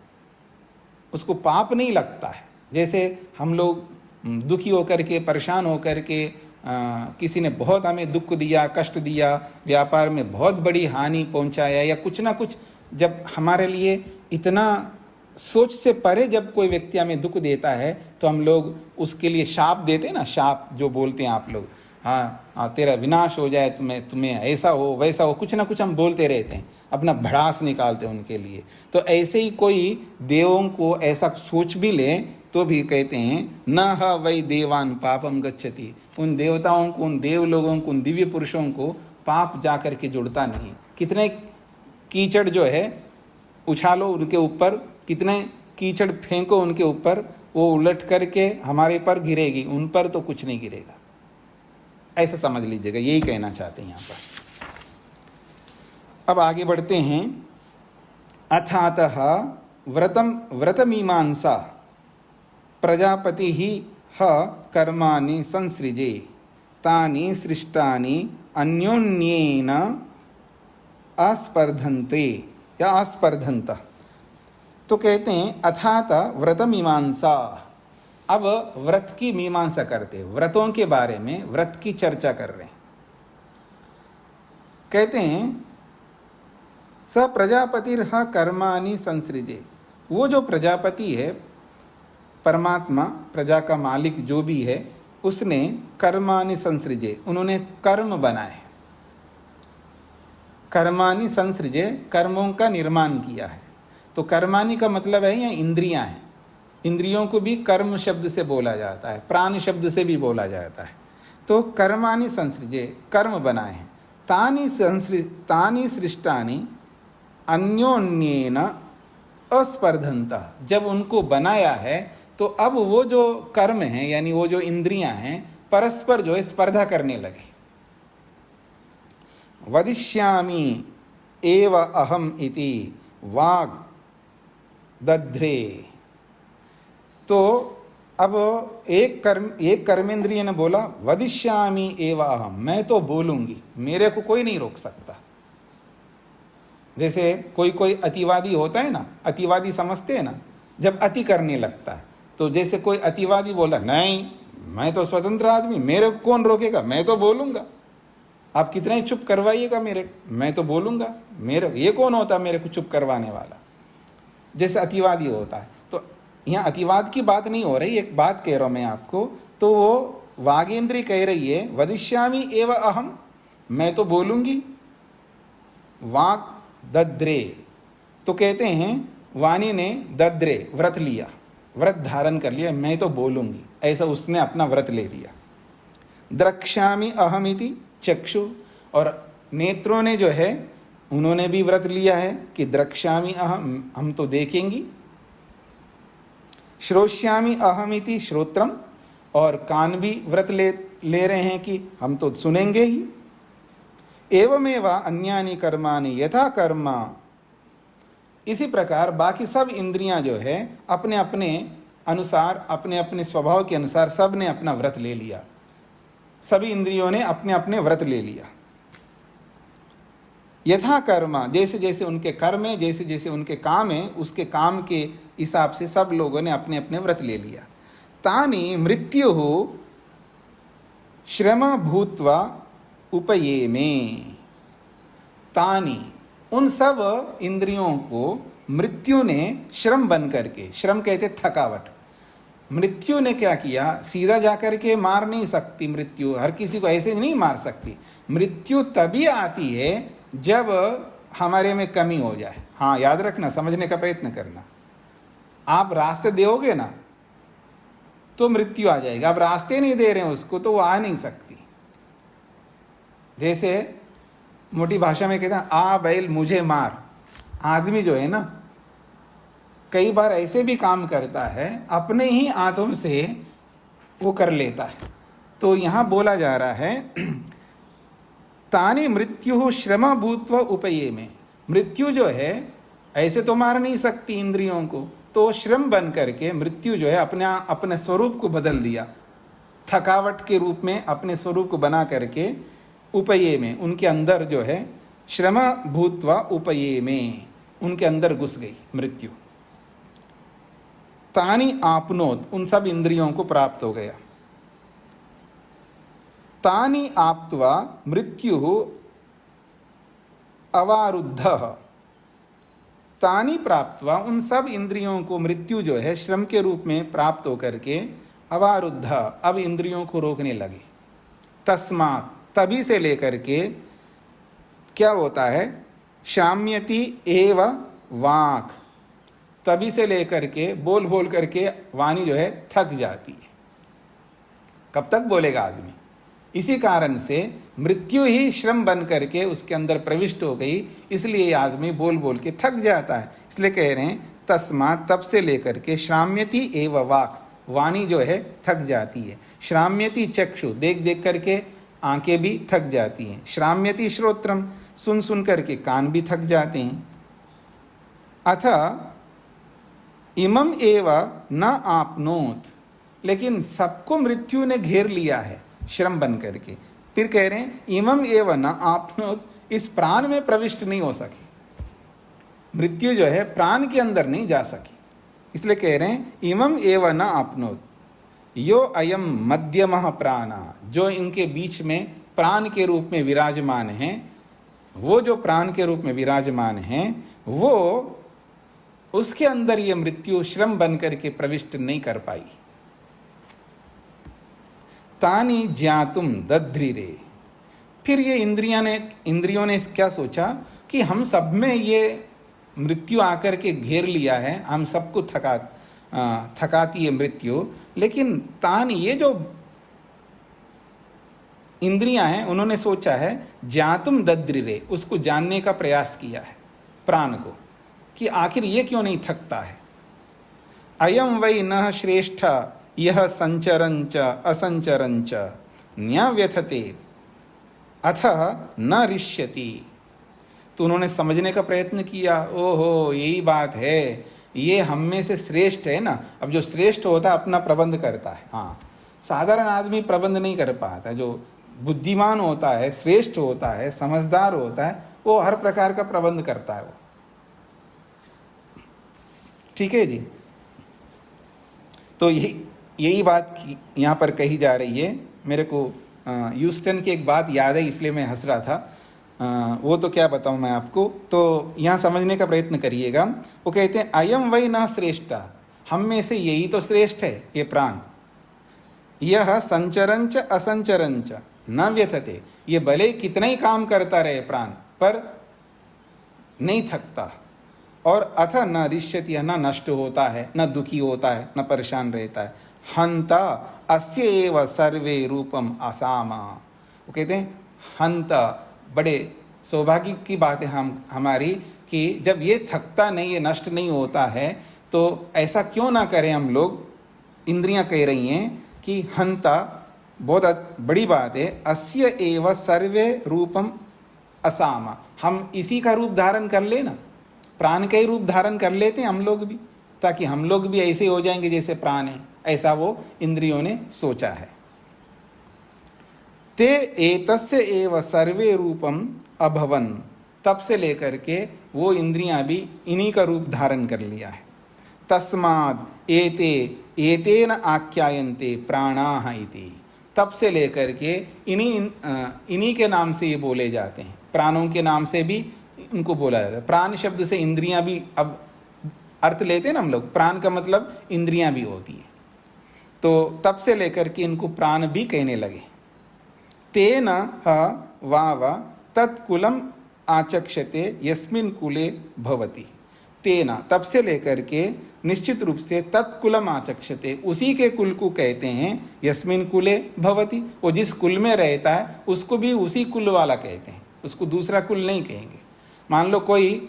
उसको पाप नहीं लगता है। जैसे हम लोग दुखी होकर के, परेशान होकर के, किसी ने बहुत हमें दुख दिया, कष्ट दिया, व्यापार में बहुत बड़ी हानि पहुंचाया, या कुछ ना कुछ, जब हमारे लिए इतना सोच से परे जब कोई व्यक्ति हमें दुख देता है, तो हम लोग उसके लिए शाप देते हैं ना, शाप जो बोलते हैं आप लोग, हाँ तेरा विनाश हो जाए, तुम्हें ऐसा हो वैसा हो, कुछ ना कुछ हम बोलते रहते हैं, अपना भड़ास निकालते हैं उनके लिए। तो ऐसे ही कोई देवों को ऐसा सोच भी ले तो भी कहते हैं न ह वै देवान पापम गच्छति, उन देवताओं को, उन देव लोगों को, उन दिव्य पुरुषों को पाप जा करके जुड़ता नहीं। कितने कीचड़ जो है उछालो उनके ऊपर, कितने कीचड़ फेंको उनके ऊपर, वो उलट करके हमारे पर गिरेगी, उन पर तो कुछ नहीं गिरेगा। ऐसा समझ लीजिएगा, यही कहना चाहते हैं यहाँ पर। अब आगे बढ़ते हैं। अथातः व्रतमीमांसा प्रजापति ही ह कर्माणि संसृजे तानि सृष्टानि अन्योन्येन अस्पर्धन्ते या अस्पर्धन्त। तो कहते हैं अथात व्रतमीमांसा, अब व्रत की मीमांसा करते हैं, व्रतों के बारे में व्रत की चर्चा कर रहे हैं। कहते हैं स प्रजापतिर्ह कर्माणि संसृजे, वो जो प्रजापति है, परमात्मा, प्रजा का मालिक जो भी है, उसने कर्माणि संसृजे, उन्होंने कर्म बनाए। कर्माणि संसृजे, कर्मों का निर्माण किया है। तो कर्माणि का मतलब है यहाँ इंद्रियां हैं। इंद्रियों को भी कर्म शब्द से बोला जाता है, प्राण शब्द से भी बोला जाता है। तो कर्माणि संसृजे, कर्म बनाए हैं। तानि सृष्टानि अन्योन्येन अस्पर्धन्तः, जब उनको बनाया है तो अब वो जो कर्म है, यानी वो जो इंद्रियां हैं, परस्पर जो है स्पर्धा करने लगे। वदिष्यामि एव अहम इति वाग दध्रे, तो अब एक कर्मेंद्रिय ने बोला वदिष्यामि एव अहम, मैं तो बोलूंगी, मेरे को कोई नहीं रोक सकता। जैसे कोई अतिवादी होता है ना, अतिवादी समझते हैं ना, जब अति करने लगता है, तो जैसे कोई अतिवादी बोला नहीं मैं तो स्वतंत्र आदमी, मेरे को कौन रोकेगा, मैं तो बोलूंगा, आप कितना ही चुप करवाइएगा मेरे, मैं तो बोलूंगा, मेरे ये कौन होता मेरे को चुप करवाने वाला, जैसे अतिवादी होता है। तो यहाँ अतिवाद की बात नहीं हो रही, एक बात कह रहा हूं मैं आपको। तो वो वागेंद्री कह रही है वदिष्यामि एव अहम, मैं तो बोलूंगी। वाग दद्रे, तो कहते हैं वाणी ने दद्रे व्रत लिया, व्रत धारण कर लिया, मैं तो बोलूंगी, ऐसा उसने अपना व्रत ले लिया। द्रक्ष्यामि अहमिति चक्षु, और नेत्रों ने जो है उन्होंने भी व्रत लिया है कि द्रक्ष्यामि अहम, हम तो देखेंगी। श्रोष्यामि अहमिति श्रोत्रम, और कान भी व्रत ले रहे हैं कि हम तो सुनेंगे ही। एवमेव अन्यानि कर्माणि यथा कर्मा, इसी प्रकार बाकी सब इंद्रियां जो है अपने अपने अनुसार, अपने अपने स्वभाव के अनुसार सब ने अपना व्रत ले लिया, सभी इंद्रियों ने अपने अपने व्रत ले लिया। यथा कर्मा, जैसे जैसे उनके कर्म है, जैसे जैसे उनके काम है, उसके काम के हिसाब से सब लोगों ने अपने अपने व्रत ले लिया। तानि मृत्यु श्रम भूत्वा उपयेमे, तानि, उन सब इंद्रियों को मृत्यु ने श्रम बन करके, श्रम कहते थकावट, मृत्यु ने क्या किया, सीधा जाकर के मार नहीं सकती मृत्यु, हर किसी को ऐसे नहीं मार सकती। मृत्यु तभी आती है जब हमारे में कमी हो जाए। हाँ, याद रखना, समझने का प्रयत्न करना। आप रास्ते दोगे ना तो मृत्यु आ जाएगी, आप रास्ते नहीं दे रहे हैं उसको तो वो आ नहीं सकती। जैसे मोटी भाषा में कहते हैं आ बैल मुझे मार। आदमी जो है ना कई बार ऐसे भी काम करता है, अपने ही हाथों से वो कर लेता है। तो यहाँ बोला जा रहा है तानी मृत्यु श्रम भूत्व उपये में, मृत्यु जो है ऐसे तो मार नहीं सकती इंद्रियों को, तो श्रम बन करके मृत्यु जो है अपने स्वरूप को बदल दिया, थकावट के रूप में अपने स्वरूप को बना करके उपये में, उनके अंदर जो है श्रम भूत्वा उपये में, उनके अंदर घुस गई मृत्यु। तानी आपनोत, उन सब इंद्रियों को प्राप्त हो गया। तानी आप्त्वा मृत्यु अवारुद्धः, तानी प्राप्त्वा, उन सब इंद्रियों को मृत्यु जो है श्रम के रूप में प्राप्त होकर के अवारुद्ध, अब इंद्रियों को रोकने लगे। तस्मात्, तभी से लेकर के क्या होता है, शाम्यति एव वाक्, तभी से लेकर के बोल बोल करके वाणी जो है थक जाती है। कब तक बोलेगा आदमी? इसी कारण से मृत्यु ही श्रम बन करके उसके अंदर प्रविष्ट हो गई, इसलिए आदमी बोल बोल के थक जाता है। इसलिए कह रहे हैं तस्मात्, तब से लेकर के श्राम्यति एव वाक्, वाणी जो है थक जाती है। श्राम्यति चक्षु, देख देख करके आंखें भी थक जाती हैं। श्राम्यति श्रोत्रम, सुन सुन करके कान भी थक जाते हैं। अथ इमम एव न आपनोत, लेकिन सबको मृत्यु ने घेर लिया है श्रम बन करके। फिर कह रहे हैं इमम एव न आपनोत, इस प्राण में प्रविष्ट नहीं हो सकी मृत्यु जो है, प्राण के अंदर नहीं जा सकी। इसलिए कह रहे हैं इमम एव न आपनोत यो अयम मध्यमः प्राणा, जो इनके बीच में प्राण के रूप में विराजमान हैं, वो जो प्राण के रूप में विराजमान हैं, वो उसके अंदर ये मृत्यु श्रम बन करके प्रविष्ट नहीं कर पाई। तानी ज्ञातुम दध्रिरे, फिर ये इंद्रियों ने क्या सोचा कि हम सब में ये मृत्यु आकर के घेर लिया है, हम सबको थकाती है मृत्यु। लेकिन तानी, ये जो इंद्रियां हैं, उन्होंने सोचा है ज्ञातुम दध्रिरे, उसको जानने का प्रयास किया है प्राण को, कि आखिर ये क्यों नहीं थकता है। अयम वै न श्रेष्ठ यह संचरंच असंचरंच न्यव्यथते अथ न रिष्यति। तो उन्होंने समझने का प्रयत्न किया, ओहो यही बात है, ये हम में से श्रेष्ठ है ना। अब जो श्रेष्ठ होता है अपना प्रबंध करता है। हाँ, साधारण आदमी प्रबंध नहीं कर पाता। जो बुद्धिमान होता है, श्रेष्ठ होता है, समझदार होता है, वो हर प्रकार का प्रबंध करता है वो। ठीक है जी। तो यही बात यहाँ पर कही जा रही है। मेरे को ह्यूस्टन की एक बात याद है, इसलिए मैं हंस रहा था। वो तो क्या बताऊँ मैं आपको, तो यहाँ समझने का प्रयत्न करिएगा। वो कहते हैं अयम वै न श्रेष्ठा, हम में से यही तो श्रेष्ठ है ये प्राण। यह संचरंच असंचरंच न व्यथते, ये भले कितना ही काम करता रहे प्राण, पर नहीं थकता। और अथ न रिष्यति, न नष्ट होता है, न दुखी होता है, न परेशान रहता है। हंता अस्य एव सर्वे रूपम असामा, वो कहते हैं हंता, बड़े सौभाग्य की बात है हमारी कि जब ये थकता नहीं है, नष्ट नहीं होता है, तो ऐसा क्यों ना करें हम लोग। इंद्रियां कह रही हैं कि हंता, बहुत बड़ी बात है, अस्य एव सर्वे रूपम असामा, हम इसी का रूप धारण कर लेना, प्राण का ही रूप धारण कर लेते हैं हम लोग भी, ताकि हम लोग भी ऐसे हो जाएंगे जैसे प्राण है। ऐसा वो इंद्रियों ने सोचा है। ते एतस्य एव सर्वे रूपम अभवन, तब से लेकर के वो इंद्रियां भी इन्हीं का रूप धारण कर लिया है। तस्माद् एतेन आख्यायन्ते प्राणाः इति, तब से लेकर के इन्हीं के नाम से ये बोले जाते हैं। प्राणों के नाम से भी इनको बोला जाता है। प्राण शब्द से इंद्रियां भी अब अर्थ लेते हैं ना हम लोग, प्राण का मतलब इंद्रियां भी होती है। तो तब से लेकर के इनको प्राण भी कहने लगे। तेन ह वाव तत्कुलम आचक्षते यस्मिन कुले भवति। तेना तब से लेकर के निश्चित रूप से तत्कुलम आचक्षते, उसी के कुल को कहते हैं यस्मिन कुले भवति। वो जिस कुल में रहता है उसको भी उसी कुल वाला कहते हैं, उसको दूसरा कुल नहीं कहेंगे। मान लो कोई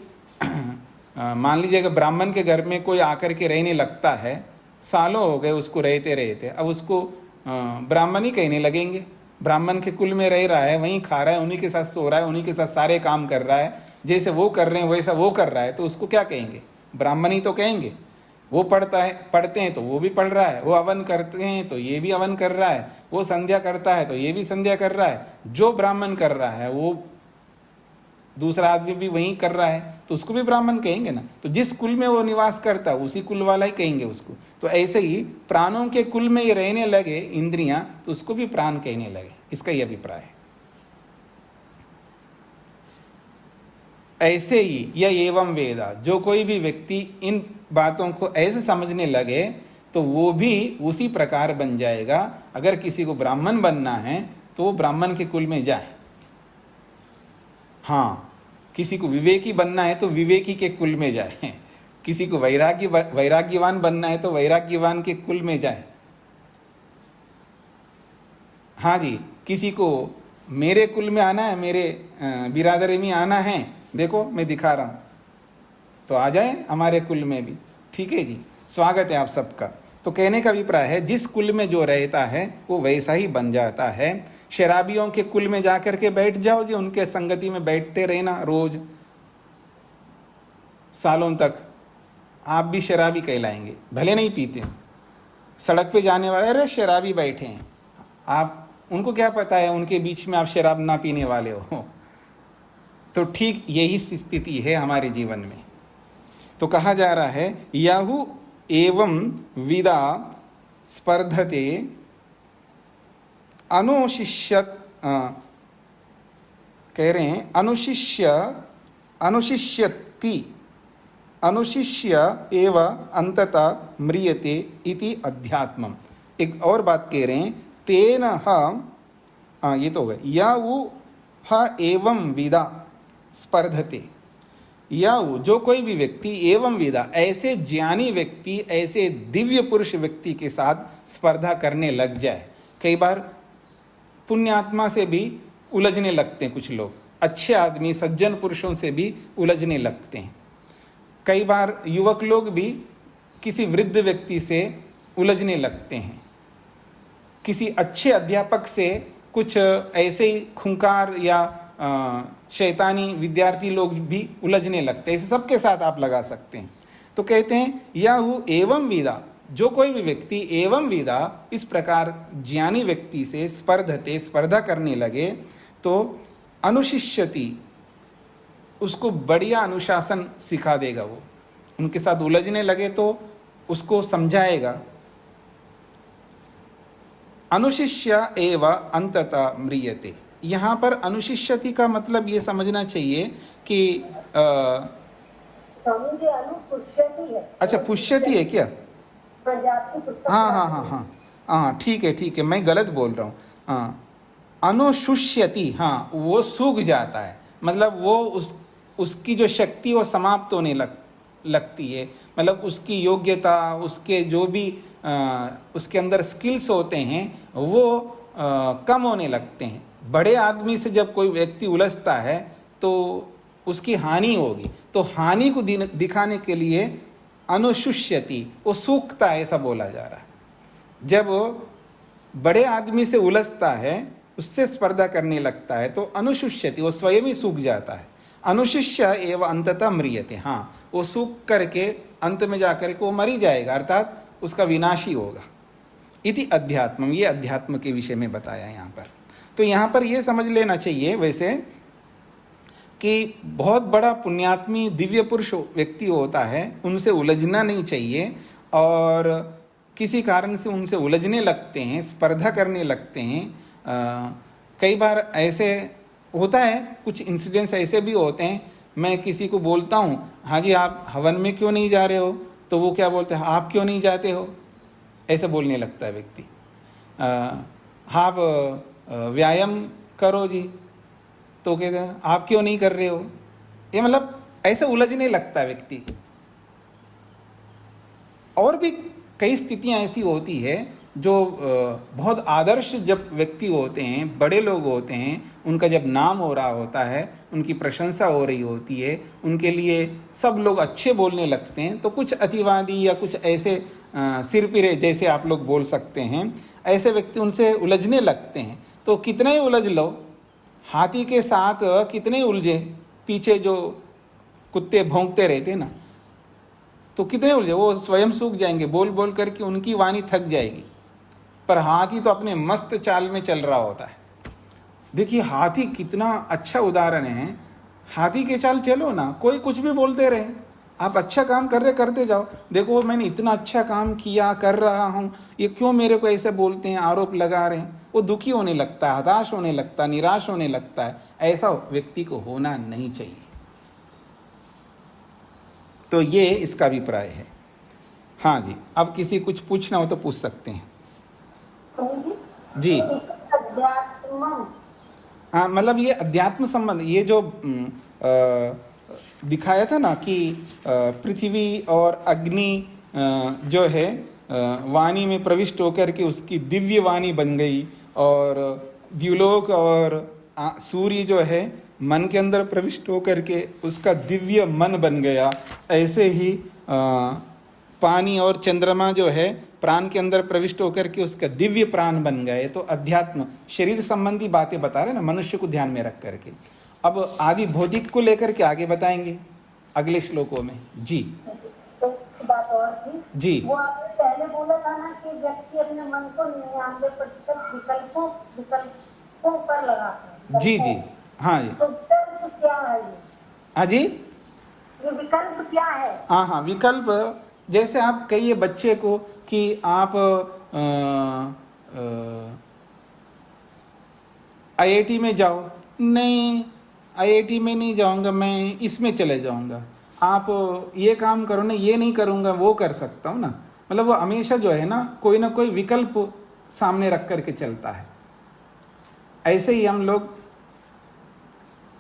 मान लीजिएगा ब्राह्मण के घर में कोई आकर के रहने लगता है, सालों हो गए उसको रहते रहते, अब उसको ब्राह्मण ही कहने लगेंगे। ब्राह्मण के कुल में रह रहा है, वहीं खा रहा है, उन्हीं के साथ सो रहा है, उन्हीं के साथ सारे काम कर रहा है, जैसे वो कर रहे हैं वैसा वो कर रहा है, तो उसको क्या कहेंगे? ब्राह्मण ही तो कहेंगे। वो पढ़ते हैं तो वो भी पढ़ रहा है, वो हवन करते हैं तो ये भी हवन कर रहा है, वो संध्या करता है तो ये भी संध्या कर रहा है। जो ब्राह्मण कर रहा है वो दूसरा आदमी भी वही कर रहा है, तो उसको भी ब्राह्मण कहेंगे ना। तो जिस कुल में वो निवास करता है उसी कुल वाला ही कहेंगे उसको। तो ऐसे ही प्राणों के कुल में ये रहने लगे इंद्रियां, तो उसको भी प्राण कहने लगे, इसका ही अभिप्राय है। ऐसे ही यह एवं वेदा, जो कोई भी व्यक्ति इन बातों को ऐसे समझने लगे तो वो भी उसी प्रकार बन जाएगा। अगर किसी को ब्राह्मण बनना है तो वो ब्राह्मण के कुल में जाए। हाँ, किसी को विवेकी बनना है तो विवेकी के कुल में जाए, किसी को वैराग्यवान बनना है तो वैराग्यवान के कुल में जाए। हाँ जी, किसी को मेरे कुल में आना है, मेरे बिरादरी में आना है, देखो मैं दिखा रहा हूँ, तो आ जाए हमारे कुल में भी, ठीक है जी, स्वागत है आप सबका। तो कहने का अभिप्राय है जिस कुल में जो रहता है वो वैसा ही बन जाता है। शराबियों के कुल में जाकर के बैठ जाओ जी, उनके संगति में बैठते रहना रोज सालों तक, आप भी शराबी कहलाएंगे, भले नहीं पीते। सड़क पे जाने वाले अरे शराबी बैठे हैं, आप उनको क्या पता है उनके बीच में आप शराब ना पीने वाले हो। तो ठीक यही स्थिति है हमारे जीवन में। तो कहा जा रहा है याहु एवं विदा स्पर्धते अनुशिष्यत, कह रहे हैं अनुशिष्य एव अंततः म्रियते इति अध्यात्मम। एक और बात कह रहे हैं तेन ये तो हो गया, याहु एवं विदा स्पर्धते, या जो कोई भी व्यक्ति एवं विदा, ऐसे ज्ञानी व्यक्ति, ऐसे दिव्य पुरुष व्यक्ति के साथ स्पर्धा करने लग जाए। कई बार पुण्यात्मा से भी उलझने लगते हैं कुछ लोग, अच्छे आदमी सज्जन पुरुषों से भी उलझने लगते हैं। कई बार युवक लोग भी किसी वृद्ध व्यक्ति से उलझने लगते हैं, किसी अच्छे अध्यापक से कुछ ऐसे ही खुंखार या शैतानी विद्यार्थी लोग भी उलझने लगते हैं। ऐसे सबके साथ आप लगा सकते हैं। तो कहते हैं याहु एवं विदा, जो कोई भी व्यक्ति एवं विदा इस प्रकार ज्ञानी व्यक्ति से स्पर्धा करने लगे तो अनुशिष्यति, उसको बढ़िया अनुशासन सिखा देगा। वो उनके साथ उलझने लगे तो उसको समझाएगा। अनुशिष्य एव अंततः म्रियते, यहाँ पर अनुशिष्यति का मतलब ये समझना चाहिए कि अच्छा पुष्यति है क्या? हाँ ठीक है, मैं गलत बोल रहा हूँ। हाँ, अनुशुष्यति, हाँ वो सूख जाता है, मतलब वो उसकी जो शक्ति वो समाप्त होने लगती है। मतलब उसकी योग्यता, उसके जो भी उसके अंदर स्किल्स होते हैं वो कम होने लगते हैं। बड़े आदमी से जब कोई व्यक्ति उलझता है तो उसकी हानि होगी, तो हानि को दिखाने के लिए अनुशुष्यति, वो सूखता है, ऐसा बोला जा रहा है। जब वो बड़े आदमी से उलझता है, उससे स्पर्धा करने लगता है, तो अनुशुष्यति, वो स्वयं ही सूख जाता है। अनुशिष्य एवं अंततः म्रियते, हाँ वो सूख करके अंत में जाकर के वो मरी जाएगा, अर्थात उसका विनाश ही होगा। इति अध्यात्मम, ये अध्यात्म के विषय में बताया यहाँ पर। तो यहाँ पर ये समझ लेना चाहिए वैसे कि बहुत बड़ा पुण्यात्मी दिव्य पुरुष व्यक्ति होता है, उनसे उलझना नहीं चाहिए, और किसी कारण से उनसे उलझने लगते हैं, स्पर्धा करने लगते हैं। कई बार ऐसे होता है, कुछ इंसिडेंट्स ऐसे भी होते हैं, मैं किसी को बोलता हूँ हाँ जी आप हवन में क्यों नहीं जा रहे हो, तो वो क्या बोलते हैं आप क्यों नहीं जाते हो, ऐसे बोलने लगता है व्यक्ति। आप व्यायाम करो जी, तो कहते हैं आप क्यों नहीं कर रहे हो। ये मतलब ऐसे उलझने लगता है व्यक्ति। और भी कई स्थितियां ऐसी होती है जो बहुत आदर्श जब व्यक्ति होते हैं, बड़े लोग होते हैं, उनका जब नाम हो रहा होता है, उनकी प्रशंसा हो रही होती है, उनके लिए सब लोग अच्छे बोलने लगते हैं, तो कुछ अतिवादी या कुछ ऐसे सिरपिरे जैसे आप लोग बोल सकते हैं, ऐसे व्यक्ति उनसे उलझने लगते हैं। तो कितने ही उलझ लो, हाथी के साथ कितने ही उलझे, पीछे जो कुत्ते भौंकते रहते ना, तो कितने उलझे, वो स्वयं सूख जाएंगे, बोल बोल करके उनकी वाणी थक जाएगी। पर हाथी तो अपने मस्त चाल में चल रहा होता है। देखिए हाथी कितना अच्छा उदाहरण है। हाथी के चाल चलो ना, कोई कुछ भी बोलते रहे, आप अच्छा काम कर रहे करते जाओ, देखो मैंने इतना अच्छा काम किया, कर रहा हूँ, ये क्यों मेरे को ऐसे बोलते हैं, आरोप लगा रहे हैं। वो दुखी होने लगता है, हताश होने लगता है, निराश होने लगता है। ऐसा व्यक्ति को होना नहीं चाहिए। तो ये इसका अभिप्राय है। हाँ जी, अब किसी कुछ पूछना हो तो पूछ सकते हैं जी। हाँ, मतलब ये अध्यात्म संबंध, ये जो दिखाया था ना कि पृथ्वी और अग्नि जो है वाणी में प्रविष्ट होकर के उसकी दिव्य वाणी बन गई, और द्युलोक और सूर्य जो है मन के अंदर प्रविष्ट होकर के उसका दिव्य मन बन गया। ऐसे ही पानी और चंद्रमा जो है प्राण के अंदर प्रविष्ट होकर के उसका दिव्य प्राण बन गए। तो अध्यात्म शरीर संबंधी बातें बता रहे ना, मनुष्य को ध्यान में रख करके। अब आदि भौतिक को लेकर के आगे बताएंगे अगले श्लोकों में जी। तो बात और थी जी, वो आपने पहले बोला था ना कि व्यक्ति अपने मन को 99% विकल्पों पर लगाता है। जी जी, हाँ जी, तो विकल्प क्या है ये? हाँ जी, ये विकल्प क्या है? हाँ हाँ, विकल्प जैसे आप कहिए बच्चे को कि आप आईआईटी में जाओ, नहीं आईआईटी में नहीं जाऊंगा, मैं इसमें चले जाऊंगा। आप ये काम करो, नहीं ये नहीं करूंगा, वो कर सकता हूँ ना। मतलब वो हमेशा जो है ना कोई विकल्प सामने रख करके चलता है। ऐसे ही हम लोग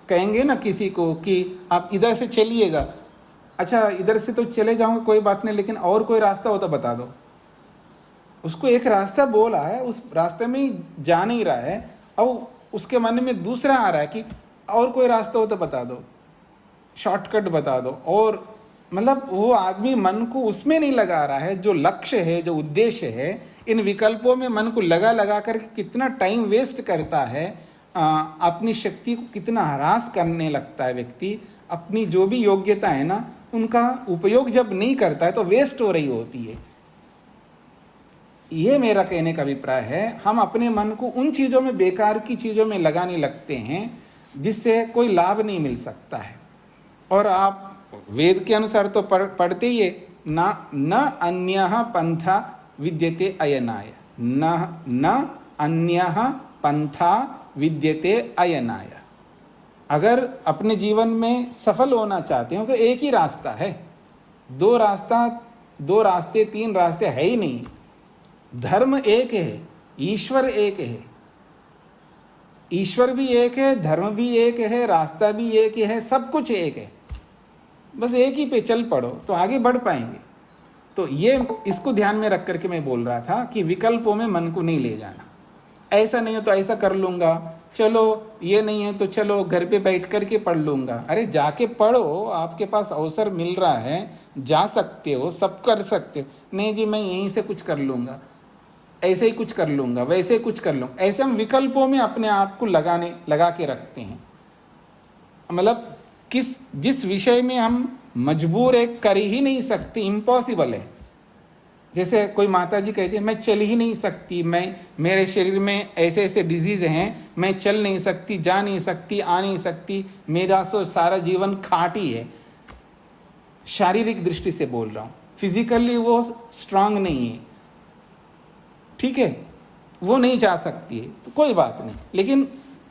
कहेंगे ना किसी को कि आप इधर से चलिएगा, अच्छा इधर से तो चले जाऊंगा कोई बात नहीं, लेकिन और कोई रास्ता हो तो बता दो। उसको एक रास्ता बोला है, उस रास्ते में ही जा नहीं रहा है, अब उसके मन में दूसरा आ रहा है कि और कोई रास्ता हो तो बता दो, शॉर्टकट बता दो। और मतलब वो आदमी मन को उसमें नहीं लगा रहा है, जो लक्ष्य है, जो उद्देश्य है। इन विकल्पों में मन को लगा कर कितना टाइम वेस्ट करता है, अपनी शक्ति को कितना ह्रास करने लगता है व्यक्ति। अपनी जो भी योग्यता है ना, उनका उपयोग जब नहीं करता है तो वेस्ट हो रही होती है। ये मेरा कहने का अभिप्राय है। हम अपने मन को उन चीज़ों में, बेकार की चीज़ों में लगाने लगते हैं जिससे कोई लाभ नहीं मिल सकता है। और आप वेद के अनुसार तो पढ़ते ही है, न अन्यः पंथा विद्यते अयनाय, न अन्यः पंथा विद्यते अयनाय। अगर अपने जीवन में सफल होना चाहते हो तो एक ही रास्ता है, दो रास्ते 3 रास्ते है ही नहीं। धर्म एक है, ईश्वर एक है, ईश्वर भी एक है, धर्म भी एक है, रास्ता भी एक है, सब कुछ एक है। बस एक ही पे चल पड़ो तो आगे बढ़ पाएंगे। तो ये इसको ध्यान में रख करके मैं बोल रहा था कि विकल्पों में मन को नहीं ले जाना। ऐसा नहीं हो तो ऐसा कर लूंगा, चलो ये नहीं है तो चलो घर पे बैठ करके पढ़ लूंगा। अरे जाके पढ़ो, आपके पास अवसर मिल रहा है, जा सकते हो, सब कर सकते हो। नहीं जी मैं यहीं से कुछ कर लूंगा, ऐसे ही कुछ कर लूंगा, वैसे ही कुछ कर लूंगा। ऐसे हम विकल्पों में अपने आप को लगा के रखते हैं। मतलब जिस विषय में हम मजबूर है, कर ही नहीं सकते, इम्पॉसिबल है। जैसे कोई माता जी कहती है मैं चल ही नहीं सकती, मेरे शरीर में ऐसे ऐसे डिजीज हैं, मैं चल नहीं सकती, जा नहीं सकती, आ नहीं सकती, मेरा तो सारा जीवन खाटी है। शारीरिक दृष्टि से बोल रहा हूँ, फिजिकली वो स्ट्रांग नहीं है, ठीक है, वो नहीं जा सकती है तो कोई बात नहीं। लेकिन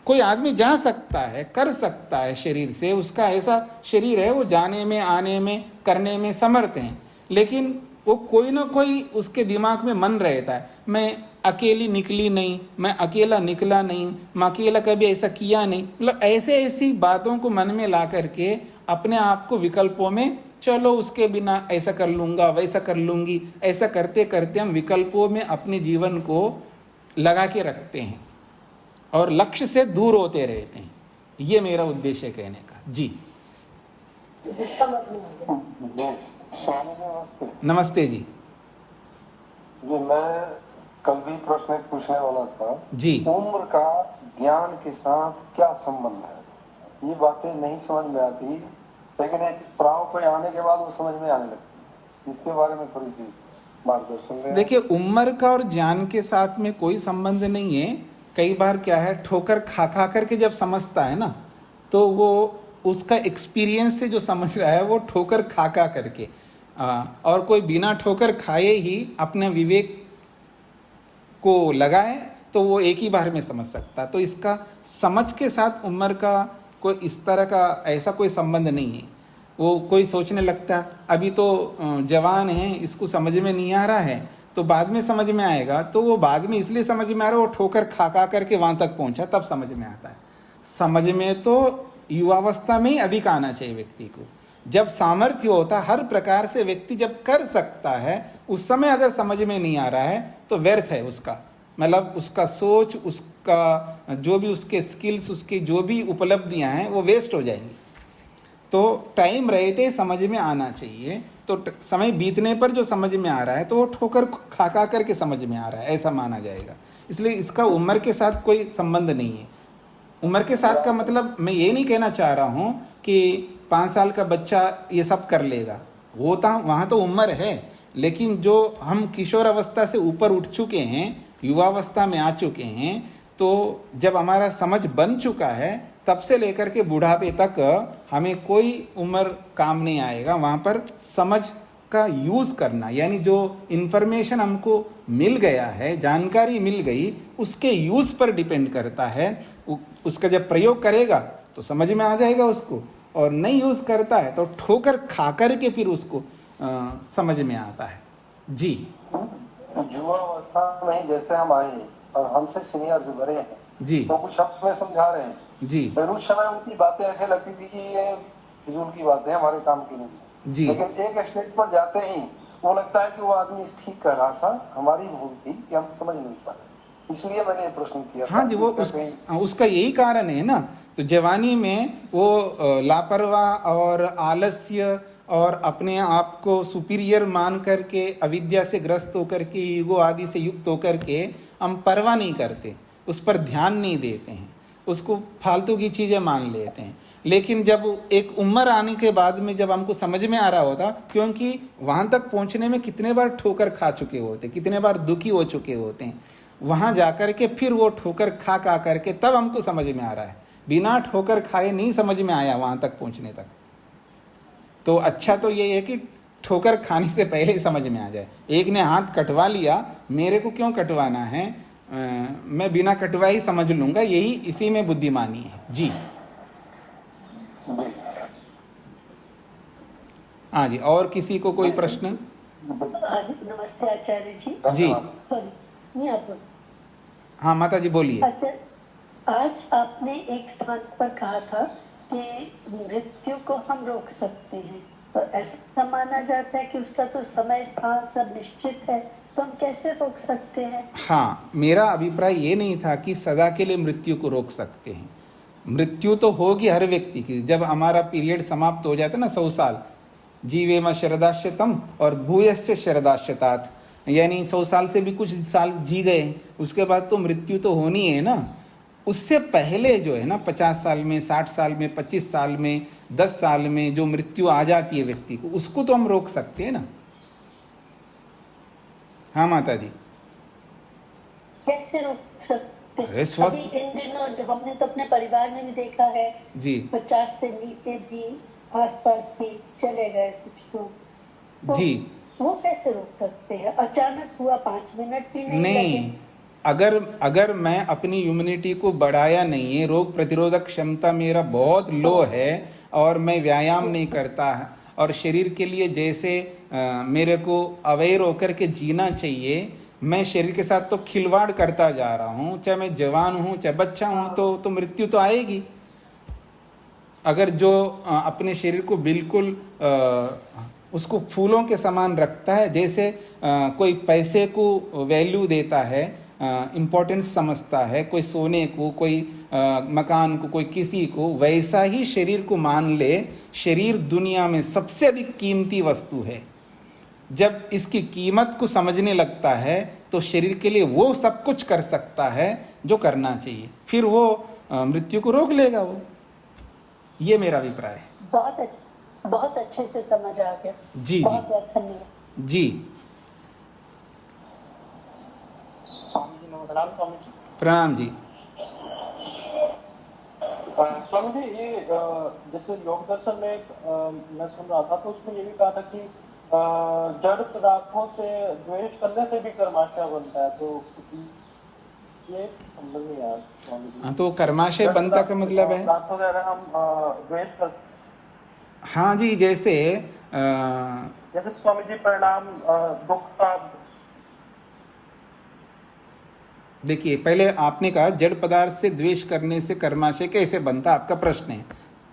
कोई आदमी जा सकता है, कर सकता है शरीर से, उसका ऐसा शरीर है, वो जाने में, आने में, करने में समर्थ हैं। लेकिन वो कोई ना कोई उसके दिमाग में मन रहता है, मैं अकेली निकली नहीं, मैं अकेला निकला नहीं, मैं अकेला कभी ऐसा किया नहीं, मतलब ऐसे ऐसी बातों को मन में ला करके अपने आप को विकल्पों में, चलो उसके बिना ऐसा कर लूँगा, वैसा कर लूँगी, ऐसा करते करते हम विकल्पों में अपने जीवन को लगा के रखते हैं और लक्ष्य से दूर होते रहते हैं। ये मेरा उद्देश्य है कहने का। जी स्वामी जी नमस्ते। नमस्ते जी। जी मैं कल भी प्रश्न एक पूछने वाला था जी। उम्र का ज्ञान के साथ क्या संबंध है? ये बातें नहीं समझ में आती, लेकिन एक पड़ाव पे आने के बाद वो समझ में आने लगती। इसके बारे में थोड़ी सी मार्गदर्शन दें। देखिए, उम्र का और ज्ञान के साथ में कोई संबंध नहीं है। कई बार क्या है, ठोकर खा खा करके जब समझता है ना, तो वो उसका एक्सपीरियंस से जो समझ रहा है वो ठोकर खा खा करके, और कोई बिना ठोकर खाए ही अपने विवेक को लगाए तो वो एक ही बार में समझ सकता। तो इसका समझ के साथ उम्र का कोई इस तरह का ऐसा कोई संबंध नहीं है। वो कोई सोचने लगता अभी तो जवान है, इसको समझ में नहीं आ रहा है, तो बाद में समझ में आएगा, तो वो बाद में इसलिए समझ में आ रहा है, वो ठोकर खा खा करके वहाँ तक पहुँचा तब समझ में आता है। समझ में तो युवावस्था में ही अधिक आना चाहिए व्यक्ति को। जब सामर्थ्य होता, हर प्रकार से व्यक्ति जब कर सकता है, उस समय अगर समझ में नहीं आ रहा है तो व्यर्थ है उसका, मतलब उसका सोच, उसका जो भी उसके स्किल्स, उसकी जो भी उपलब्धियां हैं वो वेस्ट हो जाएंगी। तो टाइम रहते समझ में आना चाहिए। तो समय बीतने पर जो समझ में आ रहा है तो वो ठोकर खा खा करके समझ में आ रहा है, ऐसा माना जाएगा। इसलिए इसका उम्र के साथ कोई संबंध नहीं है। उम्र के साथ का मतलब मैं ये नहीं कहना चाह रहा हूँ कि 5 साल का बच्चा ये सब कर लेगा, होता वहाँ तो उम्र है, लेकिन जो हम किशोर अवस्था से ऊपर उठ चुके हैं, युवावस्था में आ चुके हैं, तो जब हमारा समझ बन चुका है तब से लेकर के बुढ़ापे तक हमें कोई उम्र काम नहीं आएगा। वहाँ पर समझ का यूज़ करना, यानी जो इन्फॉर्मेशन हमको मिल गया है, जानकारी मिल गई, उसके यूज़ पर डिपेंड करता है। उसका जब प्रयोग करेगा तो समझ में आ जाएगा उसको, और नहीं यूज़ करता है तो ठोकर खा कर के फिर उसको समझ में आता है। जी। युवा अवस्था में जैसे हम आए और हमसे सीनियर जो बड़े हैं जी, तो कुछ हमें समझा रहे हैं जी, पर उस समय उनकी बातें ऐसे लगती थी कि ये फिजूल की बातें हमारे काम की नहीं। जी। लेकिन एक स्टेज पर जाते ही वो लगता है कि वो आदमी ठीक कर रहा था, हमारी भूल थी कि हम समझ नहीं पाए, इसलिए मैंने ये प्रश्न किया। हाँ जी, वो उसका यही कारण है ना। तो जवानी में वो लापरवाह और आलस्य और अपने आप को सुपीरियर मान करके, अविद्या से ग्रस्त होकर के, ईगो आदि से युक्त होकर के हम परवाह नहीं करते, उस पर ध्यान नहीं देते हैं, उसको फालतू की चीज़ें मान लेते हैं। लेकिन जब एक उम्र आने के बाद में जब हमको समझ में आ रहा होता, क्योंकि वहाँ तक पहुँचने में कितने बार ठोकर खा चुके होते, कितने बार दुखी हो चुके होते हैं, वहाँ जाकर के फिर वो ठोकर खा खा करके तब हमको समझ में आ रहा है। बिना ठोकर खाए नहीं समझ में आया वहाँ तक पहुँचने तक। तो अच्छा तो ये है कि ठोकर खाने से पहले ही समझ में आ जाए। एक ने हाथ कटवा लिया, मेरे को क्यों कटवाना है, मैं बिना कटवाए ही समझ लूँगा, यही इसी में बुद्धिमानी है। जी हाँ जी, और किसी को कोई प्रश्न? नमस्ते आचार्य जी। जी नहीं आप हाँ माता जी बोलिए। आज आपने एक स्थान पर कहा था कि मृत्यु को हम रोक सकते हैं, और ऐसा माना जाता है कि उसका तो समय स्थान सब निश्चित है, तो हम कैसे रोक सकते हैं? हाँ, मेरा अभिप्राय ये नहीं था कि सदा के लिए मृत्यु को रोक सकते हैं। मृत्यु तो होगी हर व्यक्ति की। जब हमारा पीरियड समाप्त हो जाता है ना, 100 साल, जीवेम शरदाश्यतम और भूयश्च शरदाश्यतात्, यानी 100 साल से भी कुछ साल जी गए, उसके बाद तो मृत्यु तो होनी है ना। उससे पहले जो है ना, 50 साल में, 60 साल में, 25 साल में, 10 साल में जो मृत्यु आ जाती है व्यक्ति को, उसको तो हम रोक सकते हैं ना। हाँ माता जी। कैसे रोक सकते? अरे स्वस्थ इन दिनों हमने तो अपने परिवार में भी देखा है जी, 50 से नीचे भी आसपास भी चले गए कुछ लोग, तो जी। वो कैसे रोक सकते हैं? अचानक हुआ, 5 मिनट भी नहीं लगे। अगर मैं अपनी इम्यूनिटी को बढ़ाया नहीं है, रोग प्रतिरोधक क्षमता मेरा बहुत लो है और मैं व्यायाम नहीं करता है और शरीर के लिए जैसे मेरे को अवेयर होकर के जीना चाहिए, मैं शरीर के साथ तो खिलवाड़ करता जा रहा हूँ, चाहे मैं जवान हूँ चाहे बच्चा हूँ, तो मृत्यु तो आएगी। अगर जो अपने शरीर को बिल्कुल उसको फूलों के समान रखता है, जैसे कोई पैसे को वैल्यू देता है, इम्पोर्टेंस समझता है, कोई सोने को, कोई मकान को, कोई किसी को, वैसा ही शरीर को मान ले। शरीर दुनिया में सबसे अधिक कीमती वस्तु है। जब इसकी कीमत को समझने लगता है तो शरीर के लिए वो सब कुछ कर सकता है जो करना चाहिए, फिर वो मृत्यु को रोक लेगा। वो ये मेरा अभिप्राय है। बहुत अच्छे से समझ आ गया। जी बहुत धन्यवाद जी। प्रणाम जी। स्वामी जी, ये जैसे योग दर्शन में मैं सुन रहा था, तो उसमें ये भी कहा था कि जड़ पदार्थों से द्वेष करने से भी कर्माशय बनता है, तो ये समझ नहीं आया स्वामी जी। हाँ, तो कर्माशय बनता का मतलब है हम द्वेष कर। हाँ जी, जैसे स्वामी जी परिणाम दुख का। देखिए, पहले आपने कहा जड़ पदार्थ से द्वेष करने से कर्माशय कैसे बनता, आपका प्रश्न है।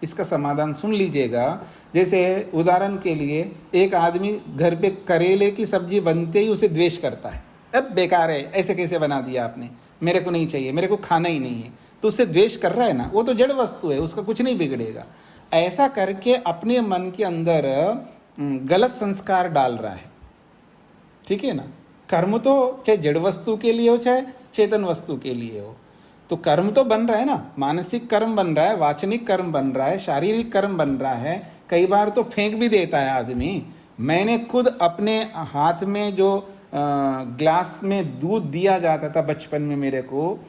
इसका समाधान सुन लीजिएगा। जैसे उदाहरण के लिए, एक आदमी घर पे करेले की सब्जी बनते ही उसे द्वेष करता है, अब बेकार है, ऐसे कैसे बना दिया आपने, मेरे को नहीं चाहिए, मेरे को खाना ही नहीं है, तो उससे द्वेष कर रहा है ना। वो तो जड़ वस्तु है, उसका कुछ नहीं बिगड़ेगा। ऐसा करके अपने मन के अंदर गलत संस्कार डाल रहा है, ठीक है ना। कर्म तो चाहे जड़ वस्तु के लिए हो चाहे चेतन वस्तु के लिए हो, तो कर्म तो बन रहा है ना। मानसिक कर्म बन रहा है, वाचनिक कर्म बन रहा है, शारीरिक कर्म बन रहा है। कई बार तो फेंक भी देता है आदमी। मैंने खुद अपने हाथ में जो ग्लास में दूध दिया जाता था बचपन में मेरे को,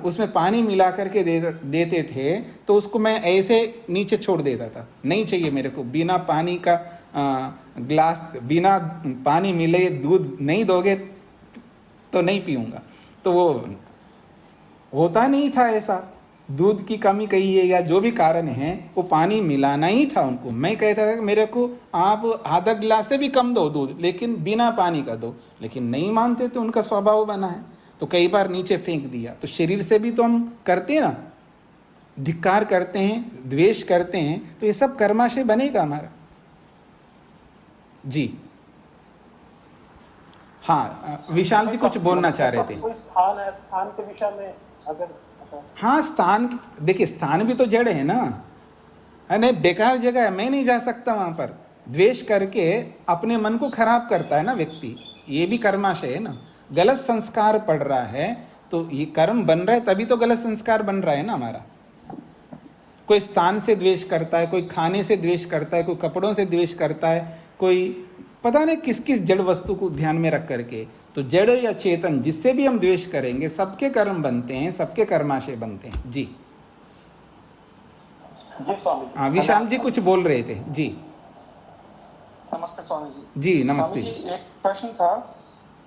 उसमें पानी मिला करके देते थे, तो उसको मैं ऐसे नीचे छोड़ देता था, नहीं चाहिए मेरे को, बिना पानी का ग्लास, बिना पानी मिले दूध नहीं दोगे तो नहीं पीऊंगा। तो वो होता नहीं था ऐसा, दूध की कमी कही है या जो भी कारण है, वो पानी मिलाना ही था उनको। मैं कहता था कि मेरे को आप आधा गिलास से भी कम दो दूध, लेकिन बिना पानी का दो, लेकिन नहीं मानते थे, उनका स्वभाव बना है, तो कई बार नीचे फेंक दिया। तो शरीर से भी तो हम करते हैं ना, धिक्कार करते हैं, द्वेष करते हैं, तो ये सब कर्माशय बनेगा हमारा। जी हाँ, विशाल जी कुछ बोलना चाह रहे थे। स्थान के विषय में अगर। हाँ, स्थान, देखिए स्थान भी तो जड़ है ना, नहीं बेकार जगह है, मैं नहीं जा सकता वहां पर। द्वेष करके अपने मन को खराब करता है ना व्यक्ति, ये भी कर्माशय है ना। गलत संस्कार पड़ रहा है तो ये कर्म बन रहा है, तभी तो गलत संस्कार बन रहा है ना हमारा। कोई स्थान से द्वेष करता है, कोई खाने से द्वेष करता है, कोई कपड़ों से द्वेष करता है, कोई पता नहीं किस किस जड़ वस्तु को ध्यान में रख करके। तो जड़ या चेतन जिससे भी हम द्वेष करेंगे, सबके कर्म बनते हैं, सबके कर्माशय बनते हैं। जी हाँ, विशाल जी कुछ बोल रहे थे। जी नमस्ते स्वामी जी। जी नमस्ते। स्वामी जी, एक प्रश्न था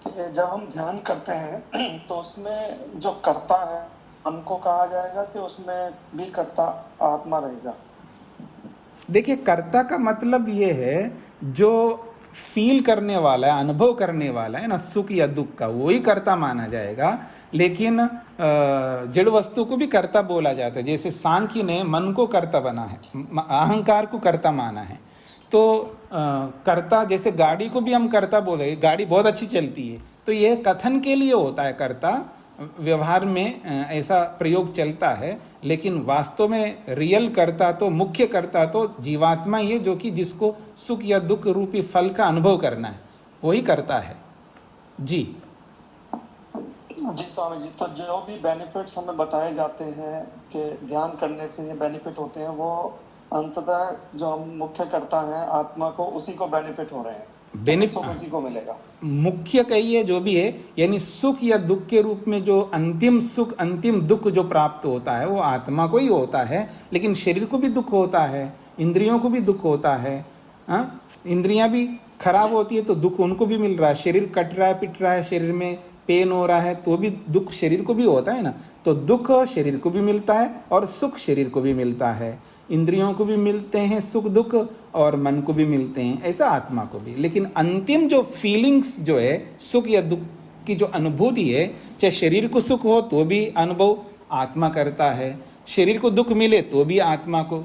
कि जब हम ध्यान करते हैं तो उसमें जो कर्ता है हमको कहा जाएगा कि उसमें भी कर्ता आत्मा रहेगा? देखिए, कर्ता का मतलब ये है जो फील करने वाला है, अनुभव करने वाला है ना, सुख या दुख का, वही कर्ता माना जाएगा। लेकिन जड़ वस्तु को भी कर्ता बोला जाता है। जैसे सांख्य ने मन को कर्ता बना है, अहंकार को कर्ता माना है। तो कर्ता, जैसे गाड़ी को भी हम कर्ता बोले, गाड़ी बहुत अच्छी चलती है, तो ये कथन के लिए होता है कर्ता, व्यवहार में ऐसा प्रयोग चलता है। लेकिन वास्तव में रियल कर्ता तो, मुख्य कर्ता तो जीवात्मा ही है, जो कि जिसको सुख या दुख रूपी फल का अनुभव करना है, वही करता है। जी जी स्वामी जी, तो जो भी बेनिफिट्स हमें बताए जाते हैं कि ध्यान करने से ये बेनिफिट होते हैं, वो अंततः जो हम मुख्य करता है आत्मा को, उसी को बेनिफिट हो रहे हैं, बेनिफिट उसी को मिलेगा। मुख्य कहिए जो भी है, यानी सुख या दुख के रूप में जो अंतिम सुख अंतिम दुख जो प्राप्त होता है वो आत्मा को ही होता है। लेकिन शरीर को भी दुख होता है, इंद्रियों को भी दुख होता है। इंद्रियां भी खराब होती है तो दुख उनको भी मिल रहा है। शरीर कट रहा है, पिट रहा है, शरीर में पेन हो रहा है तो भी दुख शरीर को भी होता है ना, तो दुख शरीर को भी मिलता है और सुख शरीर को भी मिलता है, इंद्रियों को भी मिलते हैं सुख दुख और मन को भी मिलते हैं, ऐसा आत्मा को भी। लेकिन अंतिम जो फीलिंग्स जो है सुख या दुख की जो अनुभूति है, चाहे शरीर को सुख हो तो भी अनुभव आत्मा करता है, शरीर को दुख मिले तो भी आत्मा को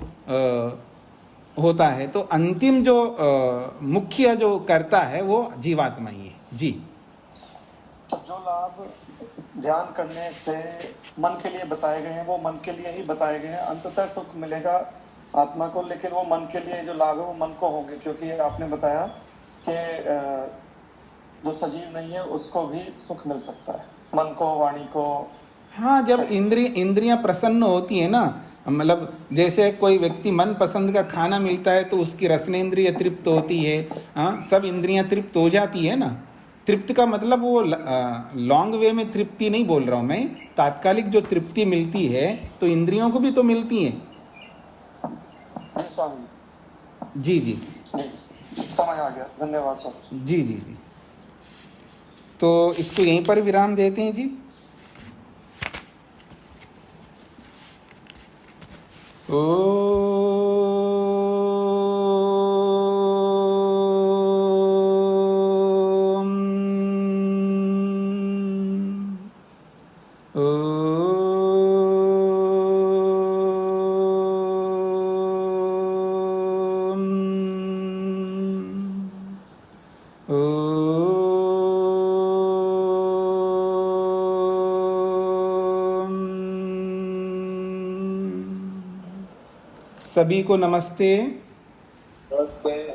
होता है। तो अंतिम जो मुख्य जो करता है वो जीवात्मा ही है जी। तो जो लाभ ध्यान करने से मन के लिए बताए गए हैं वो मन के लिए ही बताए गए हैं। अंततः सुख मिलेगा आत्मा को, लेकिन वो मन के लिए जो लाभ है वो मन को होंगे, क्योंकि आपने बताया कि जो सजीव नहीं है उसको भी सुख मिल सकता है, मन को, वाणी को। हाँ, जब इंद्रियां प्रसन्न होती है ना, मतलब जैसे कोई व्यक्ति मन पसंद का खाना मिलता है तो उसकी रसनेन्द्रिय तृप्त होती है, हाँ, सब इंद्रियां तृप्त हो जाती है ना। तृप्त का मतलब वो लॉन्ग वे में तृप्ति नहीं बोल रहा हूँ मैं, तात्कालिक जो तृप्ति मिलती है तो इंद्रियों को भी तो मिलती है। जी स्वामी जी जी जी, समझ आ गया, धन्यवाद सर। जी जी जी। तो इसको यहीं पर विराम देते हैं जी। सभी को नमस्ते। नमस्ते।